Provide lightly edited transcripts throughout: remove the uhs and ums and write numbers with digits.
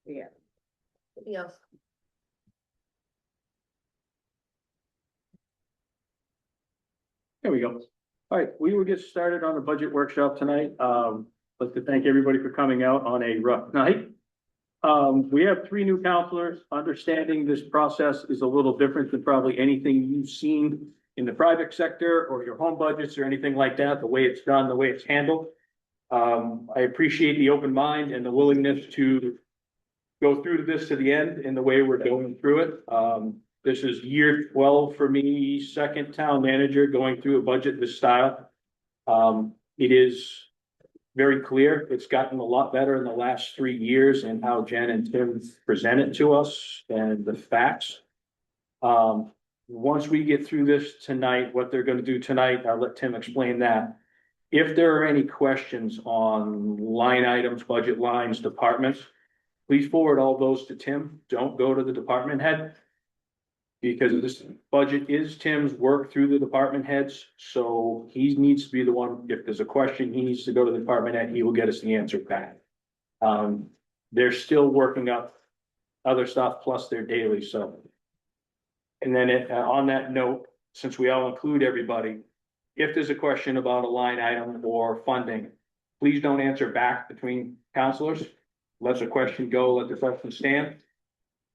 Yeah. Yes. There we go. All right, we will get started on the budget workshop tonight. Like to thank everybody for coming out on a rough night. We have three new counselors. Understanding this process is a little different than probably anything you've seen in the private sector or your home budgets or anything like that, the way it's done, the way it's handled. I appreciate the open mind and the willingness to go through this to the end in the way we're going through it. This is year 12 for me, second town manager going through a budget this style. It is very clear. It's gotten a lot better in the last 3 years and how Jen and Tim present it to us and the facts. Once we get through this tonight, what they're gonna do tonight, I'll let Tim explain that. If there are any questions on line items, budget lines, departments, please forward all those to Tim. Don't go to the department head. Because this budget is Tim's work through the department heads, so he needs to be the one, if there's a question, he needs to go to the department head, he will get us the answer back. They're still working up other stuff plus their daily, so. And then on that note, since we all include everybody, if there's a question about a line item or funding, please don't answer back between counselors. Let the question go, let the question stand.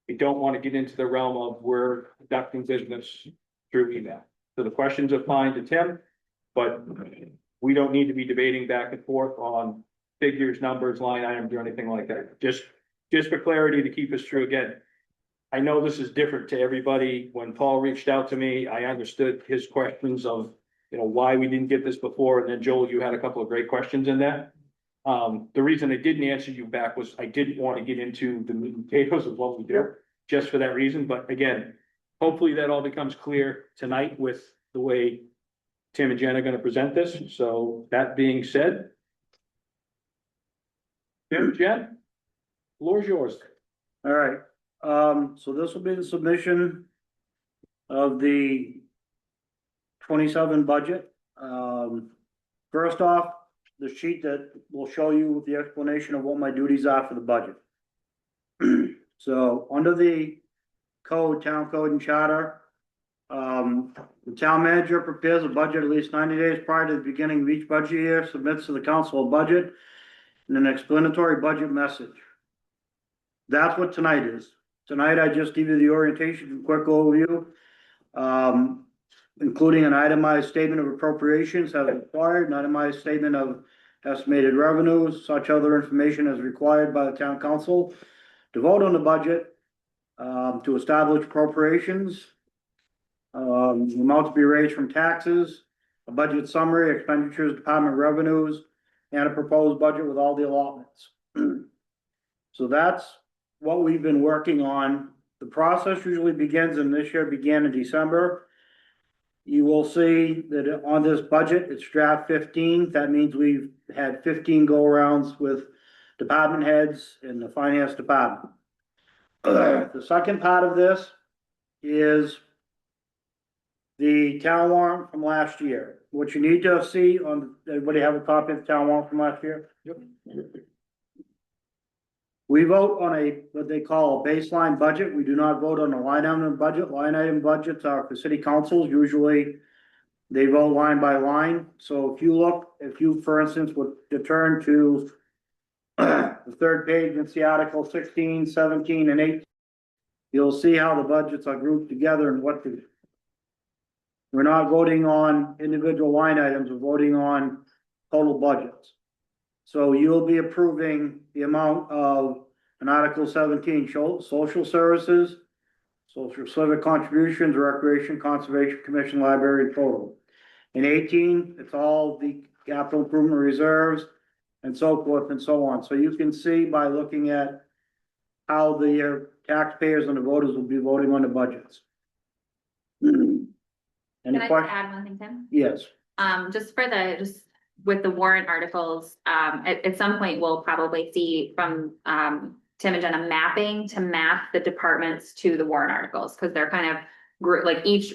We don't want to get into the realm of we're conducting business through email. So the questions are fine to Tim, but we don't need to be debating back and forth on figures, numbers, line items, or anything like that. Just for clarity to keep us through again. I know this is different to everybody. When Paul reached out to me, I understood his questions of, why we didn't get this before. And then Joel, you had a couple of great questions in there. The reason I didn't answer you back was I didn't want to get into the meat and potatoes of what we do, just for that reason. But again, hopefully that all becomes clear tonight with the way Tim and Jen are going to present this. So that being said, Tim, Jen, floor is yours. All right, so this will be the submission of the 27 budget. First off, the sheet that will show you the explanation of what my duties are for the budget. So under the code, town code and charter, the town manager prepares a budget at least 90 days prior to the beginning of each budget year, submits to the council a budget and an explanatory budget message. That's what tonight is. Tonight, I just give you the orientation, quick overview, including an itemized statement of appropriations as required, an itemized statement of estimated revenues, such other information as required by the town council to vote on the budget, to establish appropriations, the amount to be raised from taxes, a budget summary, expenditures, department revenues, and a proposed budget with all the allotments. So that's what we've been working on. The process usually begins, and this year began in December. You will see that on this budget, it's draft 15. That means we've had 15 go-arounds with department heads in the finance department. The second part of this is the town warrant from last year. What you need to see on, everybody have a copy of the town warrant from last year? Yep. We vote on what they call a baseline budget. We do not vote on a line item budget. Line item budgets are for city councils. Usually they vote line by line. So if you, for instance, would turn to the third page and see Article 16, 17, and 18, you'll see how the budgets are grouped together and we're not voting on individual line items. We're voting on total budgets. So you'll be approving the amount of an Article 17, social services, social civic contributions, recreation, conservation commission, library, and total. In 18, it's all the capital improvement reserves and so forth and so on. So you can see by looking at how the taxpayers and the voters will be voting on the budgets. Can I just add one thing, Tim? Yes. Just with the warrant articles, at some point, we'll probably see from Tim and Jenna mapping to map the departments to the warrant articles, because they're kind of like each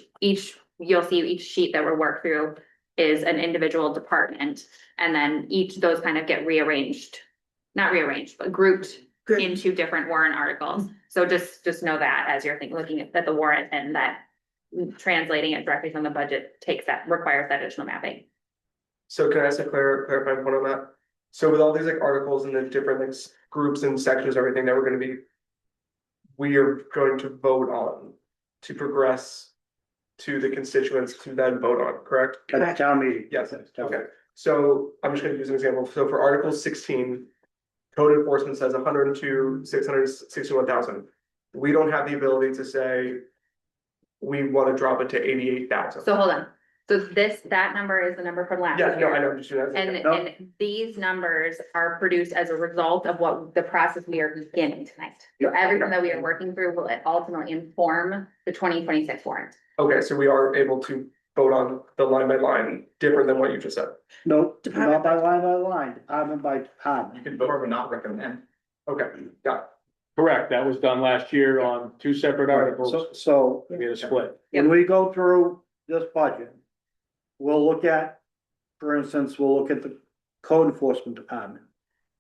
you'll see each sheet that we're work through is an individual department, and then those kind of get rearranged, not rearranged, but grouped Good. into different warrant articles. So just know that as you're looking at the warrant and that translating it directly from the budget requires that additional mapping. So can I ask a clarifying point on that? So with all these like articles and the different like groups and sections, everything that we're gonna be. We are going to vote on to progress to the constituents to then vote on, correct? At the town meeting. Yes, Town okay, so I'm just gonna use an example, so for Article 16. Code enforcement says 102,661,000. We don't have the ability to say. We wanna drop it to 88,000. So hold on. So that number is the number from last year. Yeah, no, I know, just do that. And these numbers are produced as a result of what the process we are beginning tonight. So everything that we are working through will ultimately inform the 2026 warrant. Okay, so we are able to vote on the line by line, different than what you just said. Nope, not by line, department by department. can vote or not recommend. Okay, got it. Correct, that was done last year on two separate articles, So we had a split. when we go through this budget, we'll look at, for instance, we'll look at the code enforcement department.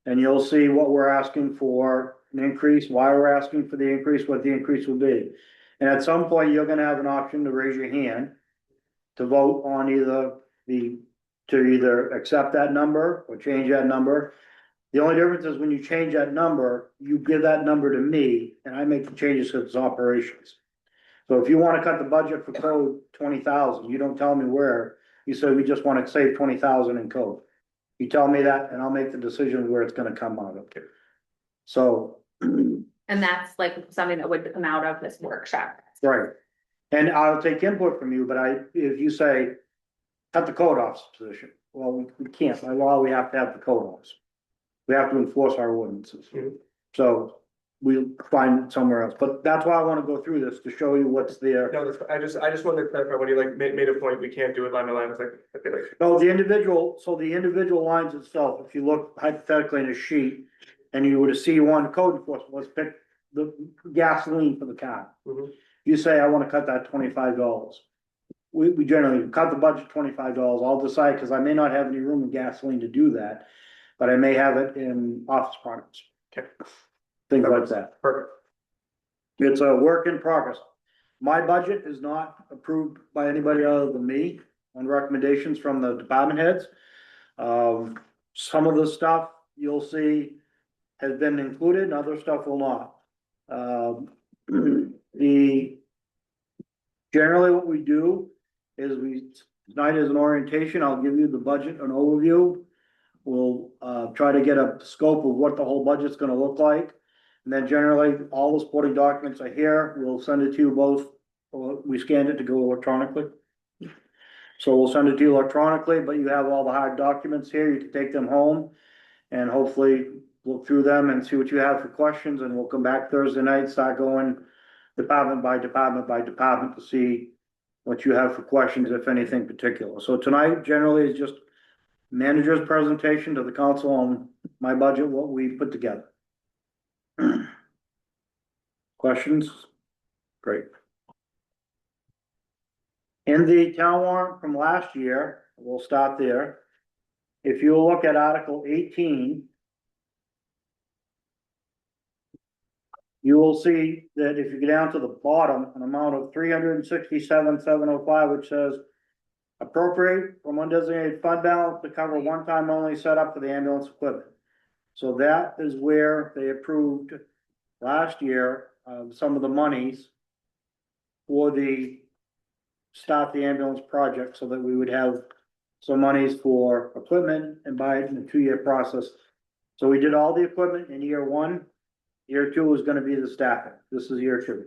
And you'll see what we're asking for an increase, why we're asking for the increase, what the increase will be. And at some point, you're gonna have an option to raise your hand to vote on to either accept that number or change that number. The only difference is when you change that number, you give that number to me and I make the changes to its operations. So if you wanna cut the budget for code 20,000, you don't tell me where, you say we just wanna save 20,000 in code. You tell me that and I'll make the decision where it's gonna come out of. So, And that's like something that would come out of this workshop. right. And I'll take input from you, but if you say, cut the code officer position, well, we can't, by law, we have to have the code officer. We have to enforce our ordinances. Mhm. So we'll find somewhere else, but that's why I wanna go through this, to show you what's there. No, that's, I just wanted to clarify when you like made a point, we can't do it line by line, it's like, I feel like. No, the individual lines itself, if you look hypothetically in a sheet, and you were to see one code enforcement, let's pick the gasoline for the car. Mhm. You say, I wanna cut that $25. We generally cut the budget $25, I'll decide, cause I may not have any room in gasoline to do that, but I may have it in office products. Okay. Things like that. Perfect. It's a work in progress. My budget is not approved by anybody other than me on recommendations from the department heads. Some of the stuff you'll see has been included and other stuff will not. Generally what we do is tonight is an orientation, I'll give you the budget, an overview. We'll, try to get a scope of what the whole budget's gonna look like. And then generally, all the supporting documents are here, we'll send it to you both, or we scanned it to go electronically. So we'll send it to you electronically, but you have all the hard documents here, you can take them home. And hopefully look through them and see what you have for questions, and we'll come back Thursday night, start going department by department to see what you have for questions, if anything particular. So tonight generally is just manager's presentation to the council on my budget, what we put together. Questions? Great. In the town warrant from last year, we'll start there. If you look at Article 18, you will see that if you go down to the bottom, an amount of $367,705, which says appropriate from undesignated fund balance to cover one-time only set up for the ambulance equipment. So that is where they approved last year, some of the monies for the start the ambulance project, so that we would have some monies for equipment and buy it in a 2-year process. So we did all the equipment in year 1. Year 2 is gonna be the staffing. This is year 2.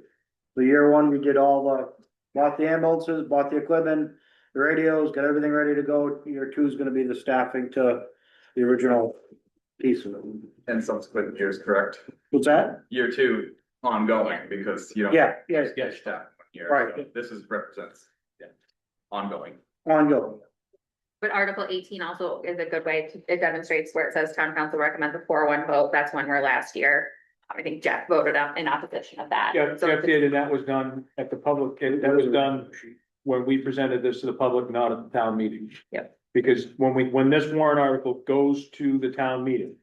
So year 1, we did bought the ambulances, bought the equipment, the radios, got everything ready to go. Year 2 is gonna be the staffing to the original piece of it. And subsequent years, correct? What's that? Year 2 ongoing, because you don't. Yeah, yeah, just get staff one year. Right. So this represents, ongoing. ongoing. But Article 18 also is a good way it demonstrates where it says town council recommends a 4-1 vote. That's one where last year, I think Jeff voted up in opposition of that. Yeah, So Jeff did, and that was done at the public, and that was done when we presented this to the public, not at the town meeting. Yep. Because when this warrant article goes to the town meeting,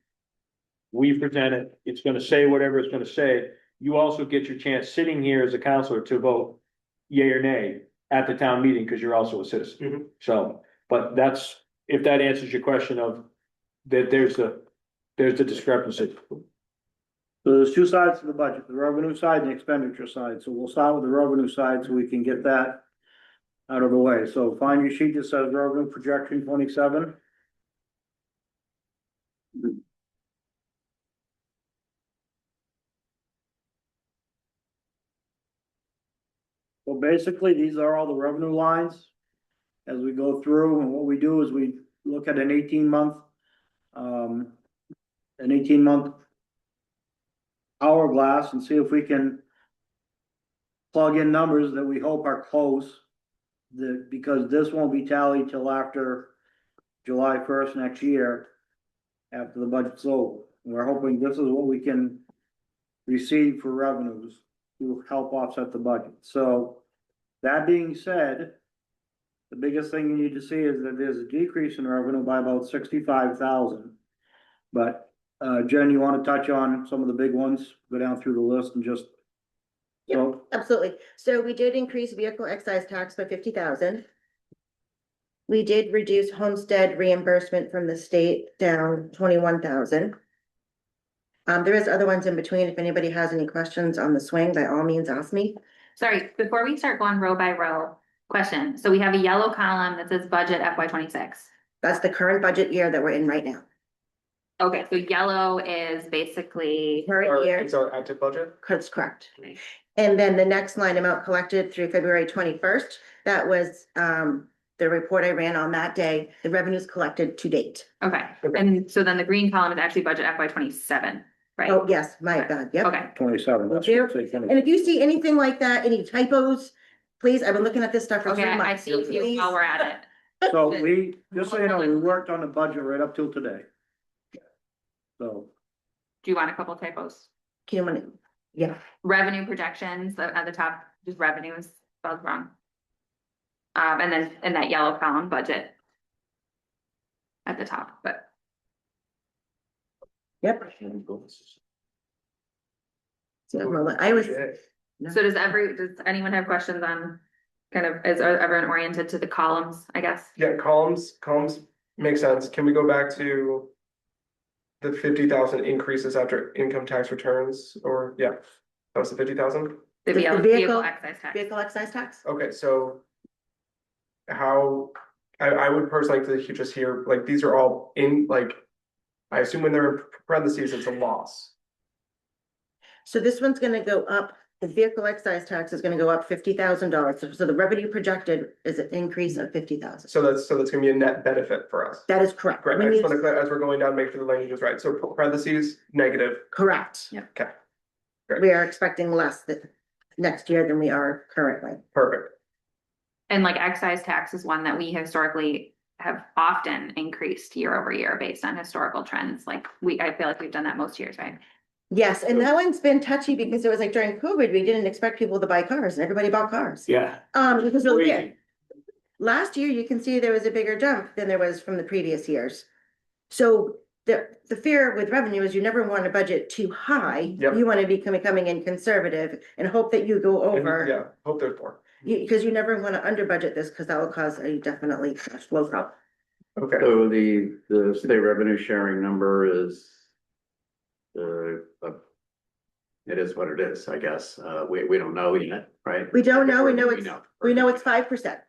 We present it, it's gonna say whatever it's gonna say. You also get your chance sitting here as a counselor to vote yea or nay at the town meeting, because you're also a citizen. Mhm. So, but that's, if that answers your question of, that there's the discrepancy. So there's two sides to the budget, the revenue side and the expenditure side, so we'll start with the revenue side so we can get that out of the way, so find your sheet that says revenue projection 27. So basically, these are all the revenue lines as we go through, and what we do is we look at an 18-month, an 18-month hourglass and see if we can plug in numbers that we hope are close. Because this won't be tallied till after July 1st next year, after the budget's over. We're hoping this is what we can receive for revenues to help offset the budget. So that being said, the biggest thing you need to see is that there's a decrease in revenue by about 65,000. But Jen, you want to touch on some of the big ones, go down through the list and just. So, Absolutely. So we did increase vehicle excise tax by 50,000. We did reduce homestead reimbursement from the state down 21,000. There is other ones in between. If anybody has any questions on the swing, by all means, ask me. Sorry, before we start going row by row, question. So we have a yellow column that says budget FY 26. That's the current budget year that we're in right now. Okay, so yellow is basically, Current year, It's our active budget. that's correct. And then the next line amount collected through February 21st, that was the report I ran on that day, the revenues collected to date. okay, Okay. and so then the green column is actually budget FY 27, right? Oh, yes, my God, yep. Okay, 27. that's There- what I'm saying. And if you see anything like that, any typos, please, I've been looking at this stuff for okay, 3 I months. see you Please. while we're at it. So we, just so you know, we worked on the budget right up till today. So, Do you want a couple typos? Can you, yeah, Revenue projections at the top, just revenues, spelled wrong. And then in that yellow column, budget. At the top, but yep. So, I was, so does anyone have questions on kind of, is everyone oriented to the columns, I guess? Yeah, columns make sense. Can we go back to the 50,000 increases after income tax returns, or, yeah, that was the 50,000? The The vehicle vehicle- excise tax. vehicle excise tax? Okay, so how, I would personally like to just hear, like, these are all in, like, I assume when they're in parentheses, it's a loss. So this one's gonna go up, the vehicle excise tax is gonna go up $50,000. So the revenue projected is an increase of 50,000. So that's gonna be a net benefit for us. That is correct. Great, I When just you- wanna, as we're going down, make sure the language is right. So parentheses, negative, Correct. Yeah. okay, Great. We are expecting less next year than we are currently. perfect. And like excise tax is one that we historically have often increased year over year based on historical trends. Like I feel like we've done that most years, right? Yes, and that one's been touchy because it was like during COVID, we didn't expect people to buy cars and everybody bought cars. Yeah. It was really Crazy. weird. Last year, you can see there was a bigger jump than there was from the previous years. So the fear with revenue is you never want to budget too high. Yep. You want to be coming in conservative and hope that you go And, over. yeah, hope there's more. Because you never want to under budget this because that will cause a definitely cash flow problem. Okay, So the state revenue sharing number is. It is what it is, I guess. We don't know yet, right? We don't know, Or we do know it's 5%.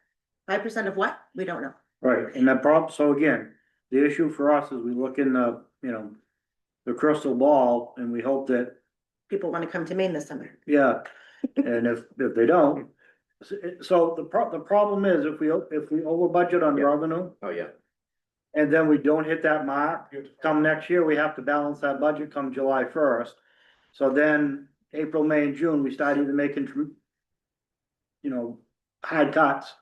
5% of what? We don't know. right, and that problem, so again, the issue for us is we look in the, the crystal ball and we hope that, People want to come to Maine this summer. yeah, and if they don't. So the problem is if we over budget on Yeah. revenue Oh, yeah. and then we don't hit that mark, come next year, we have to balance that budget come July 1st. So then April, May and June, we start either making, hard cuts.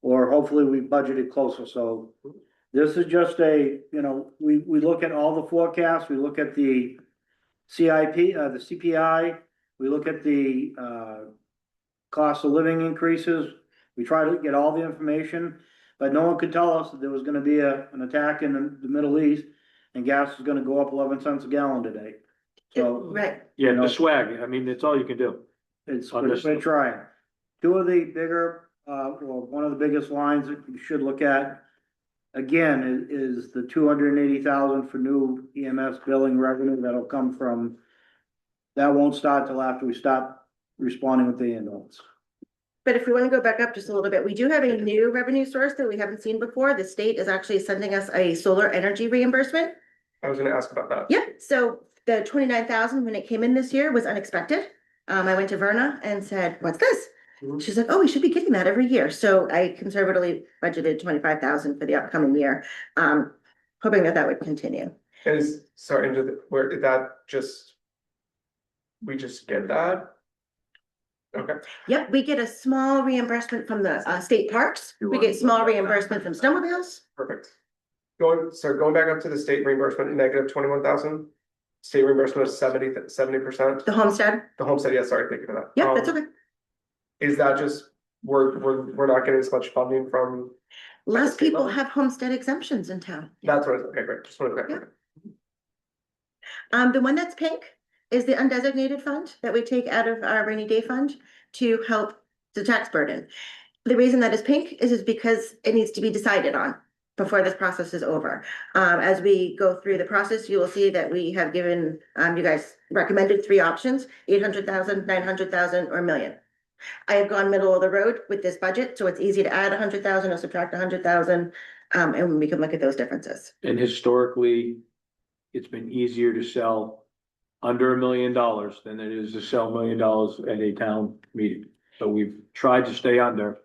Or hopefully we budgeted closer, so this is just we look at all the forecasts, we look at the CIP, the CPI, we look at the, cost of living increases. We try to get all the information, but no one could tell us that there was gonna be an attack in the Middle East. and gas is gonna go up 11 cents a gallon today. So Right, Yeah, No. the swag, I mean, that's all you can do. it's, Understood. we're trying. Two of the bigger, well, one of the biggest lines that you should look at, again, is the 280,000 for new EMS billing revenue that'll come from, that won't start till after we stop responding with the ambulance. but if we want to go back up just a little bit, we do have a new revenue source that we haven't seen before. The state is actually sending us a solar energy reimbursement. I was gonna ask about that. Yep, so the 29,000 when it came in this year was unexpected. I went to Verna and said, what's this? Mhm. She's like, oh, we should be getting that every year. So I conservatively budgeted 25,000 for the upcoming year. Hoping that that would continue. And is, sorry, into the, where did that just? We just get that? Okay, Yep, we get a small reimbursement from the state parks. You We want get to small look at that. reimbursement from snowmobiles. perfect. Going back up to the state reimbursement, negative 21,000. State reimbursement of 70%. The homestead. The homestead, yeah, sorry, thank you for that. Yep, that's okay. Is that just, we're not getting as much funding from, Less state people level? have homestead exemptions in town. that's what, okay, great, just wanted to. The one that's pink is the undesignated fund that we take out of our rainy day fund to help the tax burden. The reason that is pink is because it needs to be decided on before this process is over. As we go through the process, you will see that we have given, you guys recommended three options, 800,000, 900,000, or a million. I have gone middle of the road with this budget, so it's easy to add 100,000 or subtract 100,000, and we can look at those differences. And historically, it's been easier to sell under $1 million than it is to sell $1 million at a town meeting. So we've tried to stay under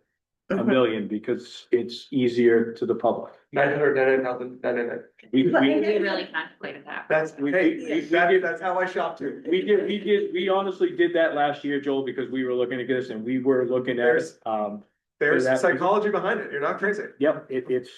a Mhm. million because it's easier to the public. 999,000, We But- We really contemplated that. That's, We- hey, we- that's how I shop too. we honestly did that last year, Joel, because we were looking at this and we were looking at, There's- There's that- psychology behind it, you're not crazy. yep, it's,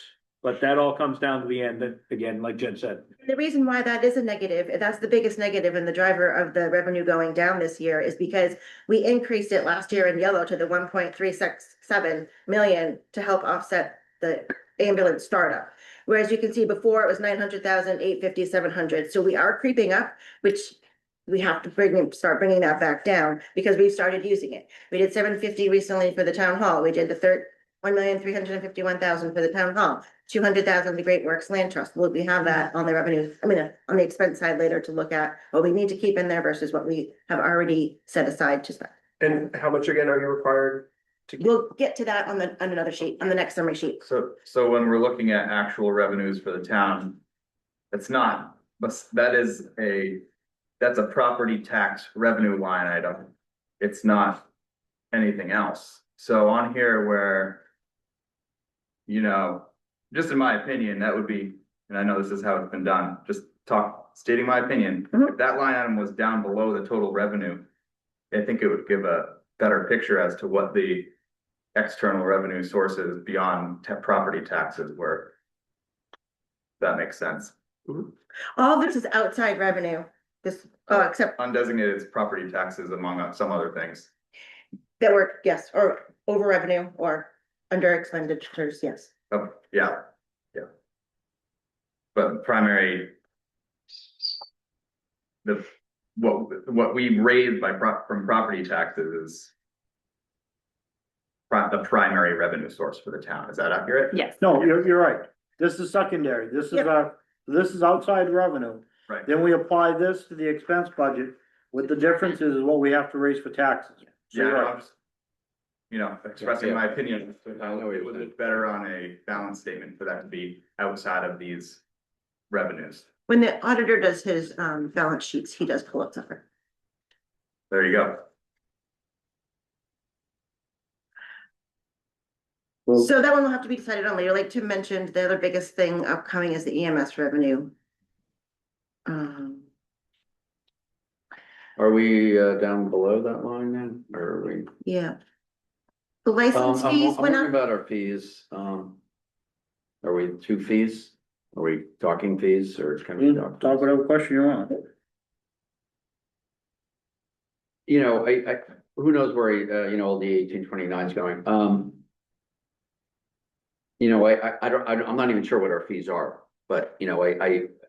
but that all comes down to the end, that, again, like Jen said. The reason why that is a negative, that's the biggest negative and the driver of the revenue going down this year is because we increased it last year in yellow to the 1.367 million to help offset the ambulance startup. Whereas you can see before it was 900,000, 850, 700. So we are creeping up, which we have to start bringing that back down because we've started using it. We did 750 recently for the town hall. We did the 1,351,000 for the town hall. 200,000 the Great Works Land Trust. Will we have that on the revenue, on the expense side later to look at what we need to keep in there versus what we have already set aside to spend. And how much again are you required to? We'll get to that on another sheet, on the next summary sheet. So when we're looking at actual revenues for the town, it's not, but that's a property tax revenue line item. It's not anything else. So on here where, you know, just in my opinion, that would be, and I know this is how it's been done, just stating my opinion. Mhm. If that line item was down below the total revenue, I think it would give a better picture as to what the external revenue sources beyond property taxes were. That makes sense. All this is outside revenue, this, except Undesignated is property taxes among some other things. that were, yes, or over revenue or under expenditures, yes. Oh, yeah, yeah. But primary. What we raised from property taxes is. The primary revenue source for the town, is that accurate? Yes. No, you're right. This is secondary. This is Yep. this is outside revenue. Right. Then we apply this to the expense budget with the difference is what we have to raise for taxes. So Yeah, you're no, right. I'm just. You know, expressing my opinion, I know what it you're would saying. look better on a balance statement for that to be outside of these revenues. When the auditor does his balance sheets, he does pull up separate. There you go. Well, So that one will have to be decided on later. Like Tim mentioned, the other biggest thing upcoming is the EMS revenue. Are we down below that line then, or are we? Yeah. The license I'm fees went wondering up. about our fees, are we two fees? Are we talking fees or can we you talk? talk whatever question you want. You know, I, who knows where, you know, all the 1829 is going, you know, I'm not even sure what our fees are, but, you know,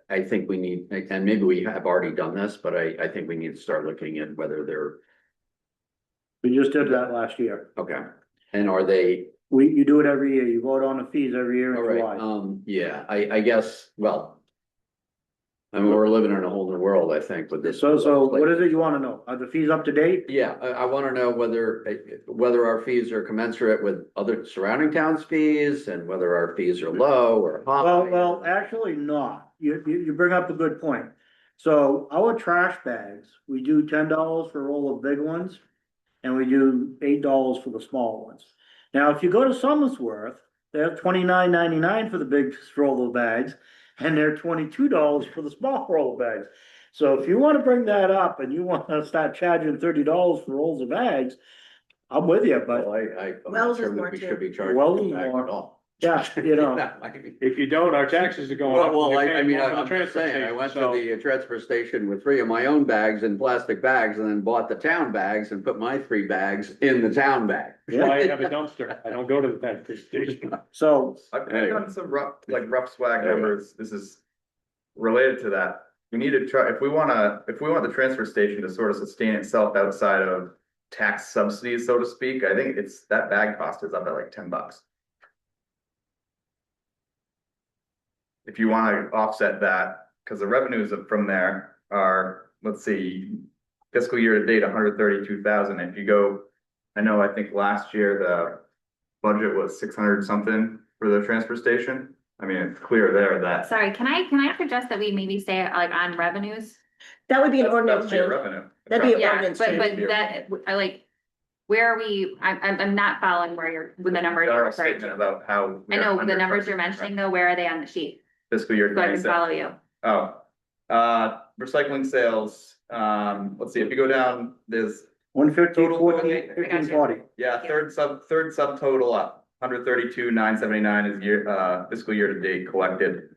I think we need, and maybe we have already done this, but I think we need to start looking at whether they're, We just did that last year. okay. And are they, You do it every year. You vote on the fees every year in all right, July. yeah, I guess, well. I mean, we're living in a whole new world, I think, with this. So what is it you wanna know? Are the fees up to date? Yeah, I wanna know whether our fees are commensurate with other surrounding towns' fees and whether our fees are low or high. Well, actually not. You bring up a good point. So our trash bags, we do $10 for a roll of big ones. And we do $8 for the small ones. Now, if you go to Summersworth, they have $29.99 for the big roll of bags. And they're $22 for the small roll of bags. So if you wanna bring that up and you wanna start charging $30 for rolls of bags, I'm with you, Well, but I'm Wells not is sure more that we too. should be charging. Wells them is back more. at all. yeah, you know. That might be- If you don't, our taxes are going up. Well, You're I paying mean, more for the I'm just transfer saying, I station, went to so- the transfer station with 3 of my own bags in plastic bags and then bought the town bags and put my 3 bags in the town bag. That's why I have a dumpster. I don't go to the transfer station. So, I've Anyway. done some rough swag Anyway. numbers, this is related to that. We need to try, if we want the transfer station to sort of sustain itself outside of tax subsidies, so to speak, I think that bag cost is up at like $10. If you wanna offset that, cause the revenues from there are, let's see, fiscal year to date, 132,000, if you go, I think last year the budget was 600 something for the transfer station. I mean, it's clear there that. Sorry, can I suggest that we maybe stay like on revenues? That would be an That's ordinance your change. revenue. That'd be an Yeah, ordinance but change. that, I like, where are we, I'm not following where you're, with the numbers you're Our referring statement to. about how. we I are know the under numbers budget, you're mentioning though, where are they on the sheet? Fiscal year So I can 27. follow you. Recycling sales, let's see, if you go down, there's, 150, Total 14, okay, 15, 40. yeah, Yeah. third subtotal up, 132,979 is fiscal year to date collected.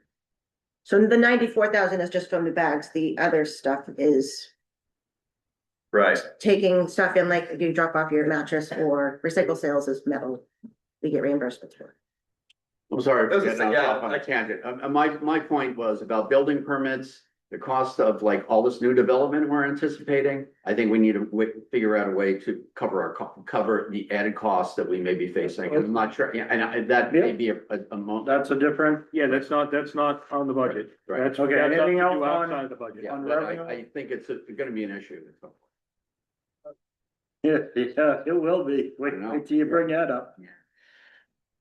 So the 94,000 is just from the bags. The other stuff is Right, taking stuff in, like if you drop off your mattress, or recycle sales is metal. We get reimbursements for. I'm sorry for As I getting said, off yeah, on a I- tangent. My point was about building permits, the cost of like all this new development we're anticipating. I think we need to figure out a way to cover the added costs that we may be facing. And I'm not sure, yeah, and that may be a That's a different, Yeah, that's not on the budget. Right. That's Okay, that's up anything to else you on- outside the budget. Yeah, on but revenue? I think it's gonna be an issue. yeah, it will be. Wait till you bring that up.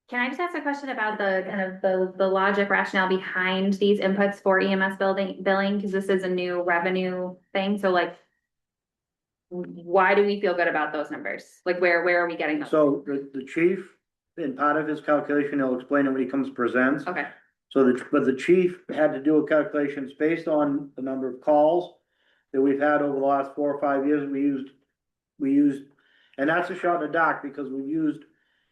Can I just ask a question about the kind of the logic rationale behind these inputs for EMS billing, because this is a new revenue thing, so like. Why do we feel good about those numbers? Like where are we getting those? So the chief, in part of his calculation, he'll explain it when he comes presents. Okay, So but the chief had to do a calculations based on the number of calls that we've had over the last 4 or 5 years. We used, and that's a shot in the dark because we used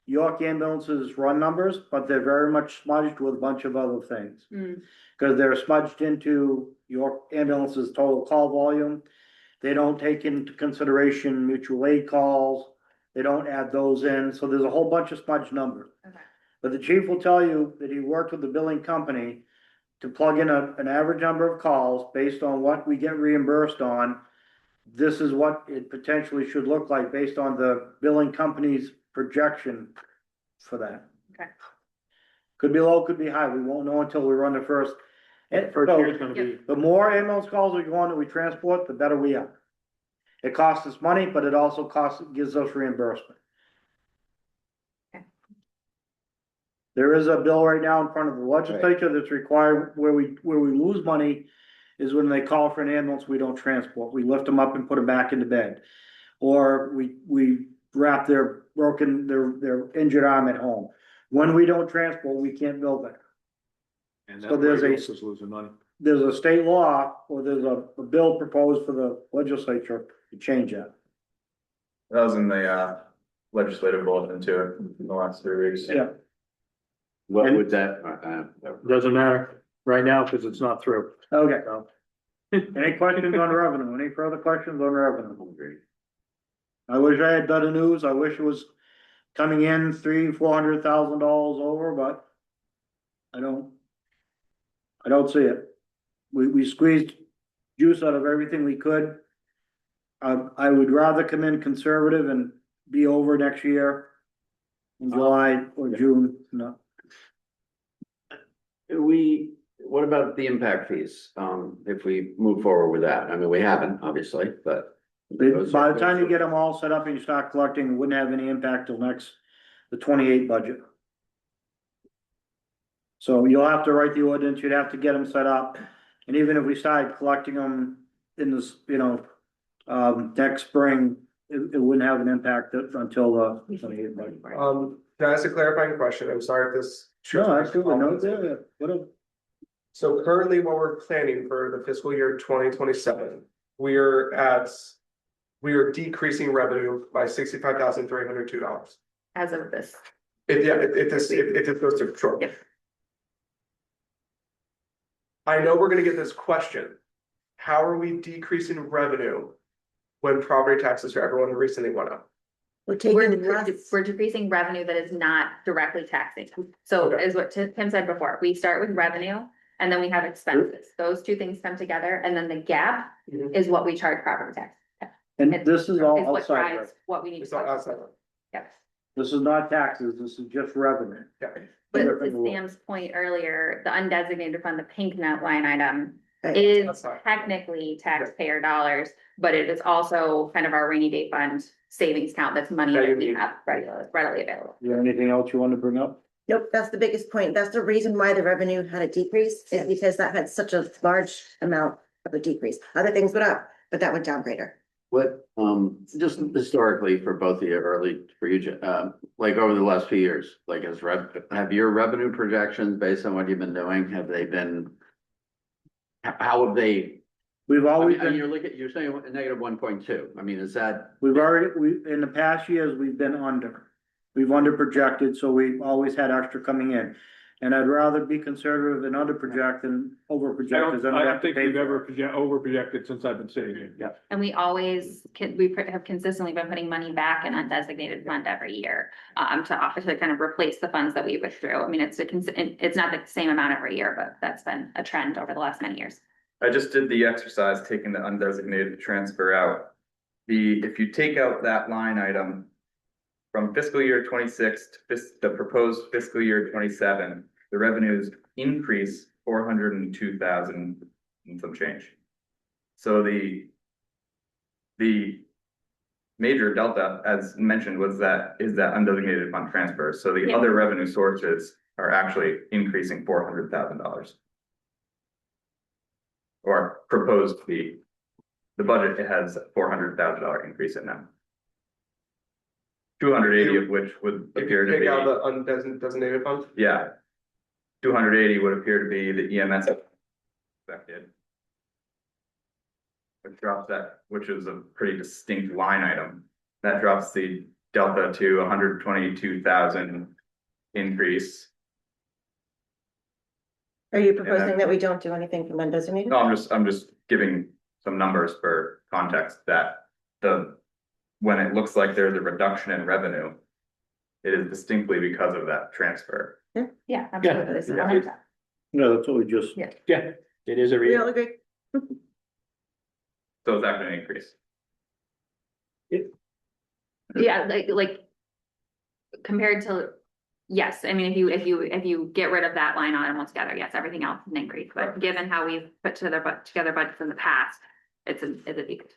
York ambulances run numbers, but they're very much smudged with a bunch of other things. Mm. Cause they're smudged into York ambulances total call volume. They don't take into consideration mutual aid calls. They don't add those in. So there's a whole bunch of smudged numbers. okay, But the chief will tell you that he worked with the billing company to plug in an average number of calls based on what we get reimbursed on. This is what it potentially should look like based on the billing company's projection for that. Okay. Could be low, could be high. We won't know until we run the first. And First so, year's gonna be, the more ambulance calls we go on that we transport, the better we are. It costs us money, but it also gives us reimbursement. Okay. There is a bill right now in front of the legislature that's required, where we lose money is when they call for an ambulance, we don't transport. We lift them up and put them back into bed. Or we wrap their injured arm at home. When we don't transport, we can't bill that. and So that there's way a- else is losing money. There's a state law, or there's a bill proposed for the legislature to change that. that was in the legislative bulletin too, in the last 3 weeks. Yeah. What And- would that, Doesn't matter right now, because it's not through. Okay, So, any questions on revenue? Any further questions on revenue? agree. I wish I had better news. I wish it was coming in $300,000-400,000 over, but I don't see it. we squeezed juice out of everything we could. I would rather come in conservative and be over next year. In July or June, no. What about the impact fees? If we move forward with that, I mean, we haven't, obviously, but. By the time you get them all set up and you start collecting, it wouldn't have any impact till the 28 budget. So you'll have to write the ordinance, you'd have to get them set up, and even if we started collecting them in this, next spring, it wouldn't have an impact until the 28 budget. Can I ask a clarifying question? I'm sorry if this. No, absolutely, no, yeah, whatever. So currently what we're planning for the fiscal year 2027, we are decreasing revenue by $65,302. As of this. If this goes to, sure. Yep. I know we're gonna get this question. How are we decreasing revenue when property taxes for everyone recently went up? We're We're, taking less. we're decreasing revenue that is not directly taxing. So Okay. is what Tim said before, we start with revenue and then we have expenses. Those two things come together and then the gap Mhm. is what we charge property tax. And this is all Is what outside, drives what we need. It's to not outside. Yep. this is not taxes, this is just revenue. Yeah. But Different to rule. Sam's point earlier, the undesignated fund, the pink note line item Right. is That's fine. technically taxpayer dollars, but it is also kind of our rainy day fund savings account. That's money That you that we need. have readily available. Is there anything else you want to bring up? Nope, that's the biggest point. That's the reason why the revenue had a decrease, is because that had such a large amount of a decrease. Other things went up, but that went down greater. What, just historically for both of you, or at least for you, like over the last few years, like have your revenue projections based on what you've been doing, have they been? How have they, We've I always mean, been, you're saying a negative 1.2, I mean, is that? in the past years, we've been under. We've under projected, so we've always had extra coming in. And I'd rather be conservative and under project than over project. I don't think we've ever over projected since I've been sitting here. Yeah. And we always have consistently been putting money back in undesignated fund every year, to kind of replace the funds that we withdrew. I mean, it's not the same amount every year, but that's been a trend over the last many years. I just did the exercise, taking the undesignated transfer out. If you take out that line item from fiscal year 26 to the proposed fiscal year 27, the revenues increase 402,000 and some change. So the major delta, as mentioned, is that undesignated fund transfer. So the Yeah. other revenue sources are actually increasing $400,000. Or proposed the budget, it has $400,000 increase in them. 280 of which would If appear you to take out be, the undesignated fund, yeah. 280 would appear to be the EMS affected. Which drops that, which is a pretty distinct line item. That drops the delta to 122,000 increase. Are you proposing that we don't do anything from undesignated? No, I'm just giving some numbers for context that when it looks like there's a reduction in revenue, it is distinctly because of that transfer. Yeah, absolutely. This is Yeah. on top. No, that's what we just. Yeah. Yeah, it is a We all real, agree? So it's not gonna increase. Yeah, like compared to, yes, I mean, if you get rid of that line item altogether, yes, everything else is an increase, but given how we've put together budgets in the past, it's a decrease.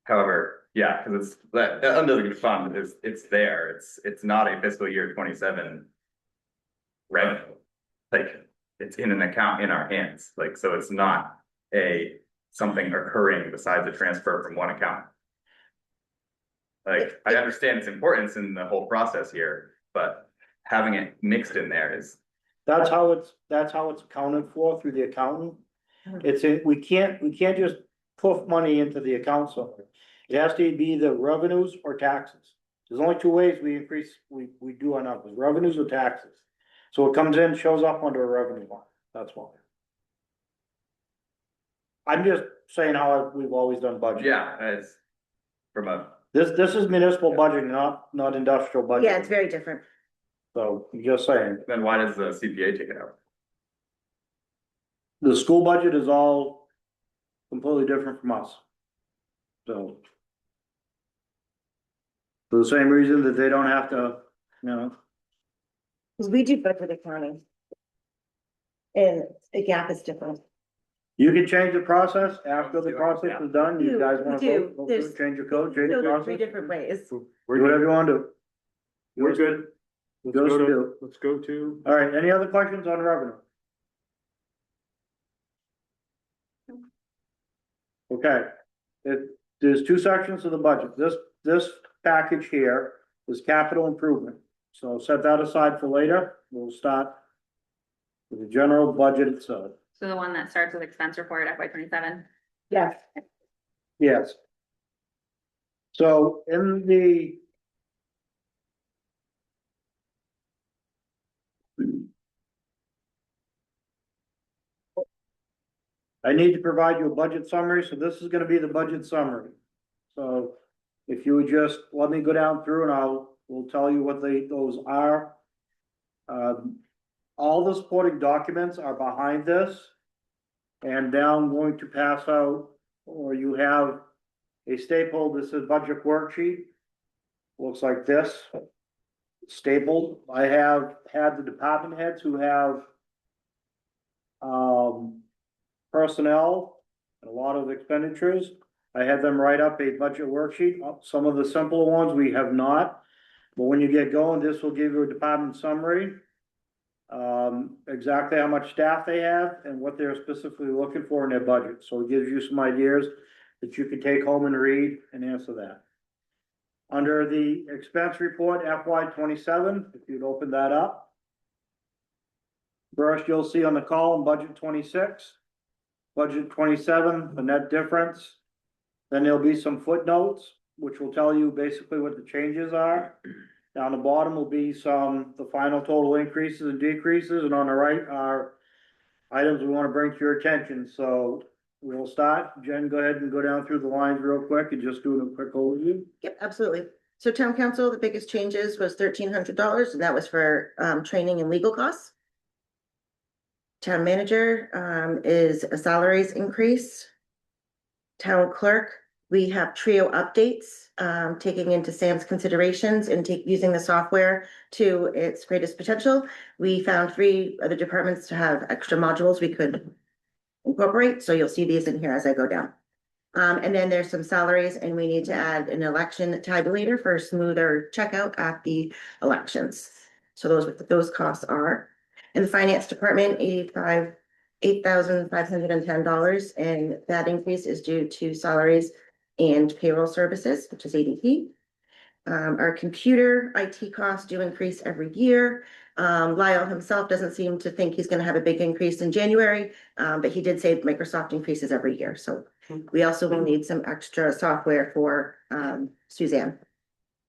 However, yeah, because it's that undesignated fund it's there. It's not a fiscal year 27 revenue. Like it's in an account in our hands. Like so it's not something occurring besides a transfer from one account. Like I understand its importance in the whole process here, but having it mixed in there is That's how it's accounted for through the accountant. We can't just put money into the account somewhere. It has to be the revenues or taxes. There's only two ways we increase, we do our numbers, revenues or taxes. So it comes in, shows up under a revenue line, that's why. I'm just saying how we've always done budget. yeah, it's from a This is municipal budget, not industrial budget. Yeah, it's very different. So, just saying. then why does the CPA take it out? the school budget is all completely different from us. So. For the same reason that they don't have to, you know, Cause we do budget accounting. And the gap is different. you can change the process after the process is done, you guys wanna We do. vote, go through it, change your code, change the So there are process, three do different ways. whatever you wanna do. We're good. Let's Goes go to- to, let's go to, All right, any other questions on revenue? Okay, there's two sections of the budget. This package here is capital improvement. So set that aside for later. We'll start with the general budget itself. So the one that starts with expense report FY 27. Yes. Yes. So in the. I need to provide you a budget summary, so this is gonna be the budget summary. So if you would just let me go down through and we'll tell you what those are. All the supporting documents are behind this. And now I'm going to pass out, or you have a staple, this is budget worksheet. Looks like this. Stapled. I have had the department heads who have personnel, and a lot of expenditures. I had them write up a budget worksheet. Some of the simpler ones we have not. But when you get going, this will give you a department summary. Exactly how much staff they have and what they're specifically looking for in their budget. So it gives you some ideas that you can take home and read and answer that. Under the expense report FY 27, if you'd open that up. First, you'll see on the column budget 26, budget 27, the net difference. Then there'll be some footnotes, which will tell you basically what the changes are. Down the bottom will be the final total increases and decreases, and on the right are items we want to bring to your attention. So we'll start. Jen, go ahead and go down through the lines real quick and just do a quick overview. Yep, absolutely. So town council, the biggest changes was $1,300, and that was for training and legal costs. Town manager is a salaries increase. Town clerk, we have Trio updates, taking into Sam's considerations and using the software to its greatest potential. We found 3 other departments to have extra modules we could incorporate, so you'll see these in here as I go down. And then there's some salaries, and we need to add an election tabulator for smoother checkout at the elections. So those what those costs are. In the finance department, $8,510, and that increase is due to salaries and payroll services, which is ADP. Our computer IT costs do increase every year. Lyle himself doesn't seem to think he's gonna have a big increase in January, but he did say Microsoft increases every year, so we also will need some extra software for Suzanne,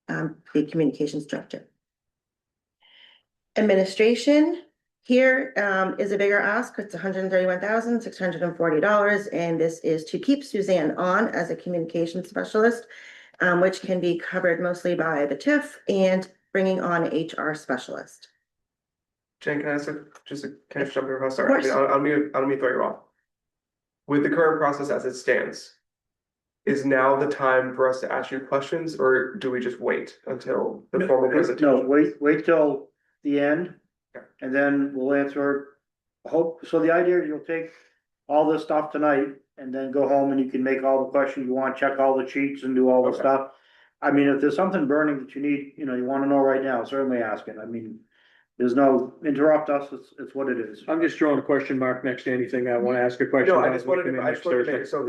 the communications director. Administration. Here is a bigger ask. It's $131,640, and this is to keep Suzanne on as a communication specialist, which can be covered mostly by the TIF and bringing on an HR specialist. Jen, can I ask can I jump in? Of Sorry, course. I don't mean to throw you off. With the current process as it stands, is now the time for us to ask you questions, or do we just wait until the formal presentation? No, wait till the end. Okay. And then we'll answer, so the idea is you'll take all this stuff tonight and then go home and you can make all the questions you want, check all the sheets and do all the Okay. stuff. I mean, if there's something burning that you need, you wanna know right now, certainly ask it. I mean, there's no interrupt us, it's what it is. I'm just throwing a question mark next to anything I want to ask a question. No, I about. just wanted to make, so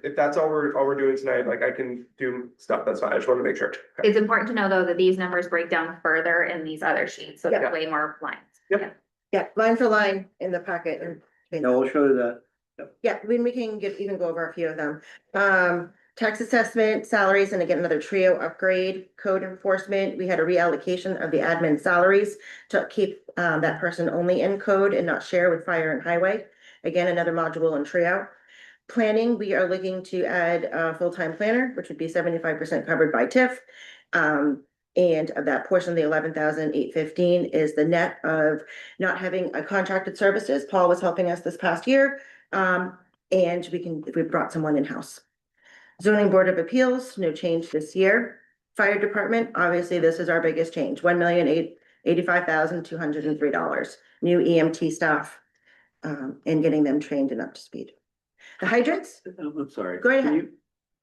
if that's all we're doing tonight, like I can do stuff, that's fine, I just wanted to make sure. Okay. It's important to know, though, that these numbers break down further in these other sheets, so Yeah. there's way more lines. Yep. Yeah, line for line in the packet. And Yeah, we'll show you that. yeah, when we can even go over a few of them. Tax assessment, salaries, and again, another Trio upgrade, code enforcement. We had a reallocation of the admin salaries to keep that person only in code and not share with fire and highway. Again, another module in Trio. Planning, we are looking to add a full-time planner, which would be 75% covered by TIF. And of that portion of the 11,815 is the net of not having a contracted services. Paul was helping us this past year. And we brought someone in-house. Zoning Board of Appeals, no change this year. Fire Department, obviously, this is our biggest change, $1,085,203. New EMT staff, and getting them trained and up to speed. The hydrants, I'm sorry. Go ahead. Can you-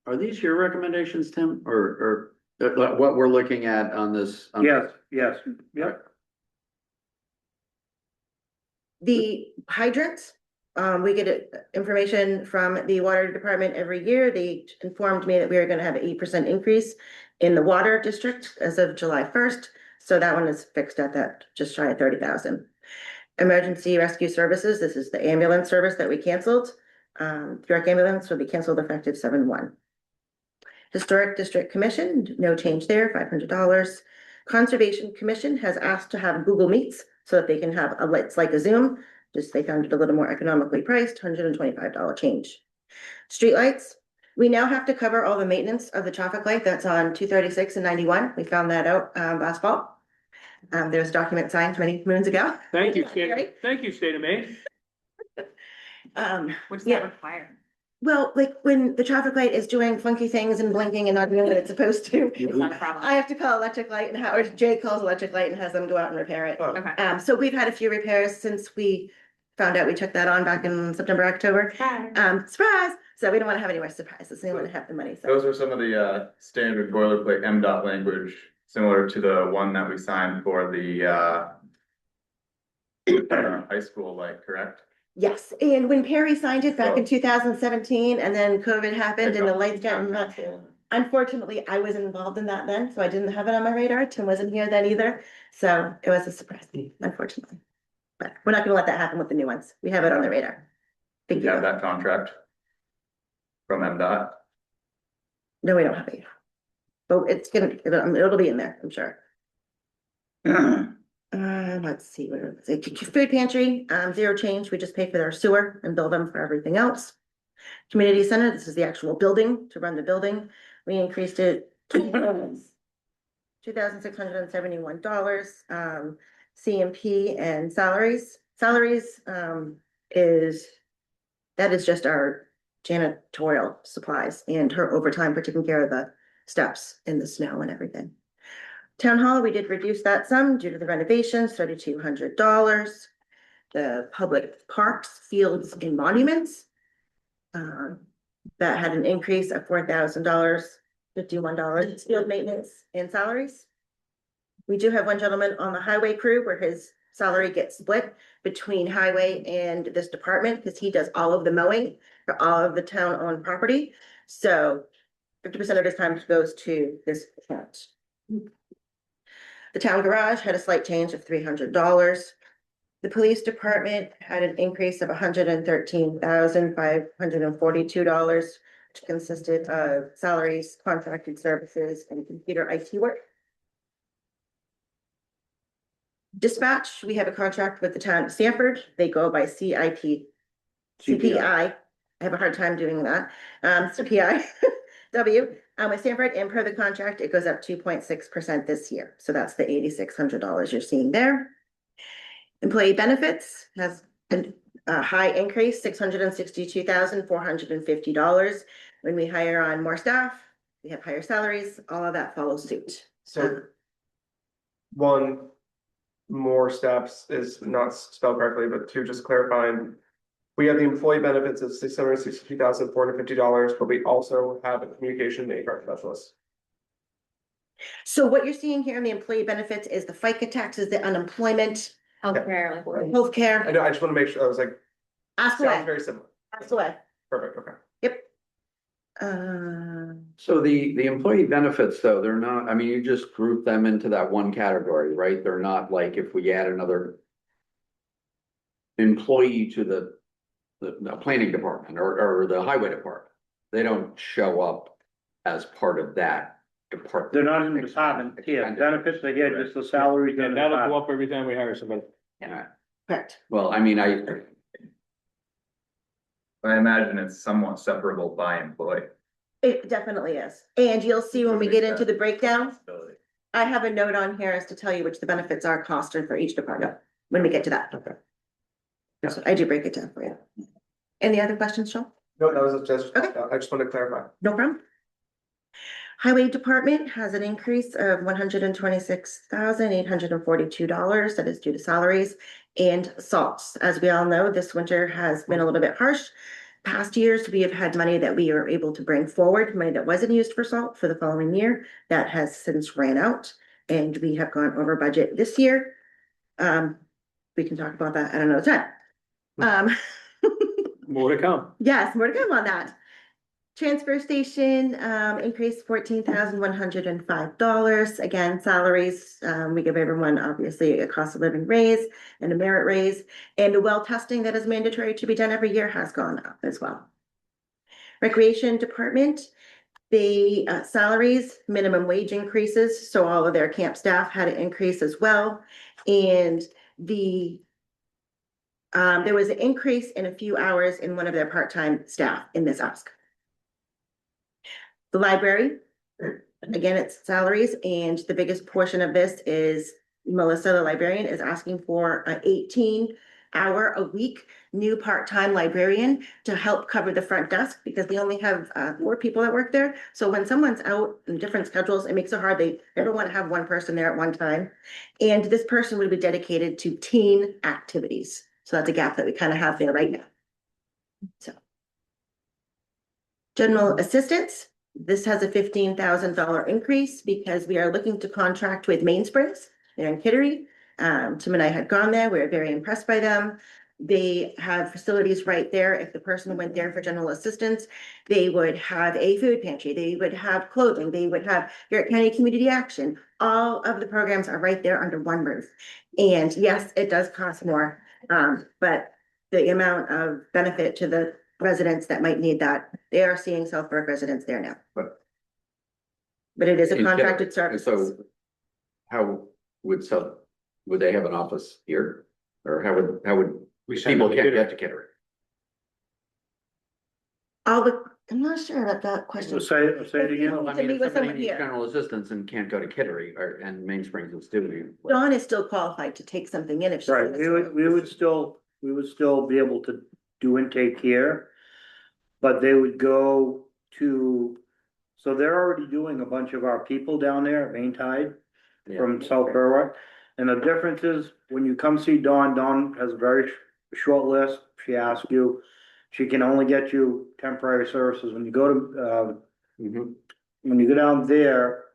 Are these your recommendations, Tim, or what we're looking at on this? Yes, yep. the hydrants, we get information from the water department every year. They informed me that we are gonna have an 8% increase in the water district as of July 1st. So that one is fixed at that, just shy of 30,000. Emergency Rescue Services, this is the ambulance service that we canceled. Direct ambulance will be canceled effective 7/1. Historic District Commission, no change there, $500. Conservation Commission has asked to have Google Meets so that they can have it's like a Zoom. Just they found it a little more economically priced, $125 change. Streetlights, we now have to cover all the maintenance of the traffic light that's on 236 and 91. We found that out last fall. There's a document signed many moons ago. Thank you, Right? thank you, State of Maine. Which does Yeah. that require? Well, like when the traffic light is doing funky things and blinking and not doing what it's supposed to. It's not a problem. I have to call Electric Light and Howard, Jay calls Electric Light and has them go out and repair it. Oh. Okay. So we've had a few repairs since we found out we took that on back in September, October. Surprise! So we don't want to have any more surprises. We want to have the money. So Those are some of the standard boilerplate MDOT language, similar to the one that we signed for the high school, like, correct? yes, and when Perry signed it back in 2017 and then COVID happened and the lights got. Unfortunately, I wasn't involved in that then, so I didn't have it on my radar. Tim wasn't here then either. So it was a surprise, unfortunately. But we're not gonna let that happen with the new ones. We have it on the radar. Thank You have you. that contract from MDOT. No, we don't have it. But it'll be in there, I'm sure. Let's see, what is it? Food pantry, zero change. We just pay for their sewer and bill them for everything else. Community center, this is the actual building to run the building. We increased it $2,671. CMP and salaries. Salaries that is just our janitorial supplies and her overtime for taking care of the steps in the snow and everything. Town hall, we did reduce that some due to the renovations, $3,200. The public parks, fields and monuments. That had an increase of $4,000, $51 field maintenance and salaries. We do have one gentleman on the highway crew where his salary gets split between highway and this department because he does all of the mowing for all of the town-owned property. So 50% of his time goes to this account. The town garage had a slight change of $300. The police department had an increase of $113,542, which consisted of salaries, contracted services, and computer IT work. Dispatch, we have a contract with the town of Sanford. They go by CPI. I have a hard time doing that. CPI with Sanford, and per the contract, it goes up 2.6% this year. So that's the $8,600 you're seeing there. Employee benefits has a high increase, $662,450. When we hire on more staff, we have higher salaries, all of that follows suit. So one, more steps is not spelled correctly, but two, just clarifying. We have the employee benefits of $662,450, but we also have a communication and HR specialist. So what you're seeing here in the employee benefits is the FICA taxes, the unemployment, Healthcare, like. I healthcare. know, I just want to make sure, I was like, Ask sounds away, very similar. ask away. Perfect, okay. Yep. So the employee benefits, though, they're not, I mean, you just group them into that one category, right? They're not like if we add another employee to the planning department or the highway department, they don't show up as part of that department. They're not in the department, yeah, benefits, they get just the salaries. And that'll go up every time we hire somebody. Yeah. Correct. Well, I mean, I imagine it's somewhat separable by employee. It definitely is. And you'll see when we get into the breakdown, I have a note on here as to tell you which the benefits are costed for each department when we get to that. Okay. So I do break it down for you. Any other questions, Sean? No, that was just, Okay. I just wanted to clarify. No problem. Highway Department has an increase of $126,842. That is due to salaries and salts. As we all know, this winter has been a little bit harsh. Past years, we have had money that we are able to bring forward, money that wasn't used for salt for the following year. That has since ran out and we have gone over budget this year. We can talk about that at another time. More to come. Yes, more to come on that. Transfer station, increased $14,105. Again, salaries, we give everyone obviously a cost of living raise and a merit raise. And the well testing that is mandatory to be done every year has gone up as well. Recreation Department, the salaries, minimum wage increases, so all of their camp staff had an increase as well. And there was an increase in a few hours in one of their part-time staff in this ask. The library, again, it's salaries, and the biggest portion of this is Melissa, the librarian, is asking for an 18-hour-a-week new part-time librarian to help cover the front desk because they only have 4 people that work there. So when someone's out in different schedules, it makes it hard. They never want to have one person there at one time. And this person would be dedicated to teen activities. So that's a gap that we kind of have there right now. So. General assistance. This has a $15,000 increase because we are looking to contract with Mainsprings. They're in Kittery. Tim and I had gone there. We were very impressed by them. They have facilities right there. If the person went there for general assistance, they would have a food pantry. They would have clothing. They would have Garrett County Community Action. All of the programs are right there under one roof. And yes, it does cost more, but the amount of benefit to the residents that might need that, they are seeing South Berwick residents there now. But it is a contracted service. So how would they have an office here? Or how would We send people them to can't Kittery. get to Kittery? I'm not sure about that question. Say it again. Well, I To mean, meet if with somebody someone needs here. general assistance and can't go to Kittery and Mainsprings is doing. Dawn is still qualified to take something in if she. Right, we would still be able to do intake here. But they would go to, so they're already doing a bunch of our people down there at Main Tide from South Berwick. And the difference is, when you come see Dawn, Dawn has a very short list. She asks you, she can only get you temporary services. When you go to, when you go down there,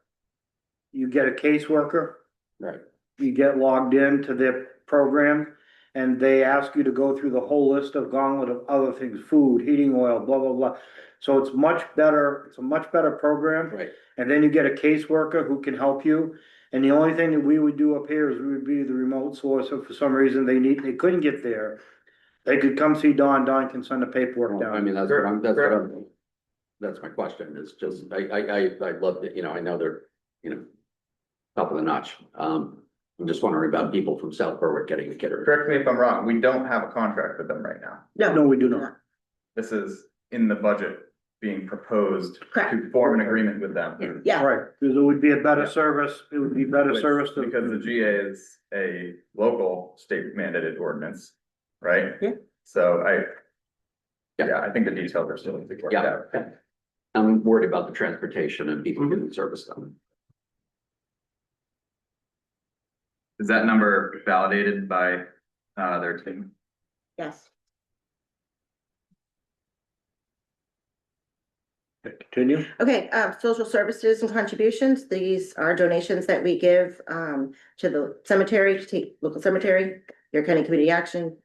you get a caseworker. Right. You get logged into their program. And they ask you to go through the whole list of gauntlet of other things, food, heating oil, blah, blah, blah. So it's much better, it's a much better program. Right. And then you get a caseworker who can help you. And the only thing that we would do up here is we would be the remote source. If for some reason they couldn't get there, they could come see Dawn. Dawn can send the paperwork Well, I down. mean, that's my question, is just, I love that, I know they're, top of the notch. I'm just wondering about people from South Berwick getting to Kittery. Correct me if I'm wrong, we don't have a contract with them right now. No, we do not. This is in the budget being proposed Correct. to form an agreement with them. Yeah, Right, because it would be a better Yeah. service. It would be better Which- service to. Because the GA is a local state mandated ordinance, right? Yeah. So Yeah. I think the details are still to be worked Yeah. out. I'm worried about the transportation and people getting service done. Is that number validated by their team? yes. Continue. Okay, social services and contributions. These are donations that we give to the cemetery, to take local cemetery, your county community action,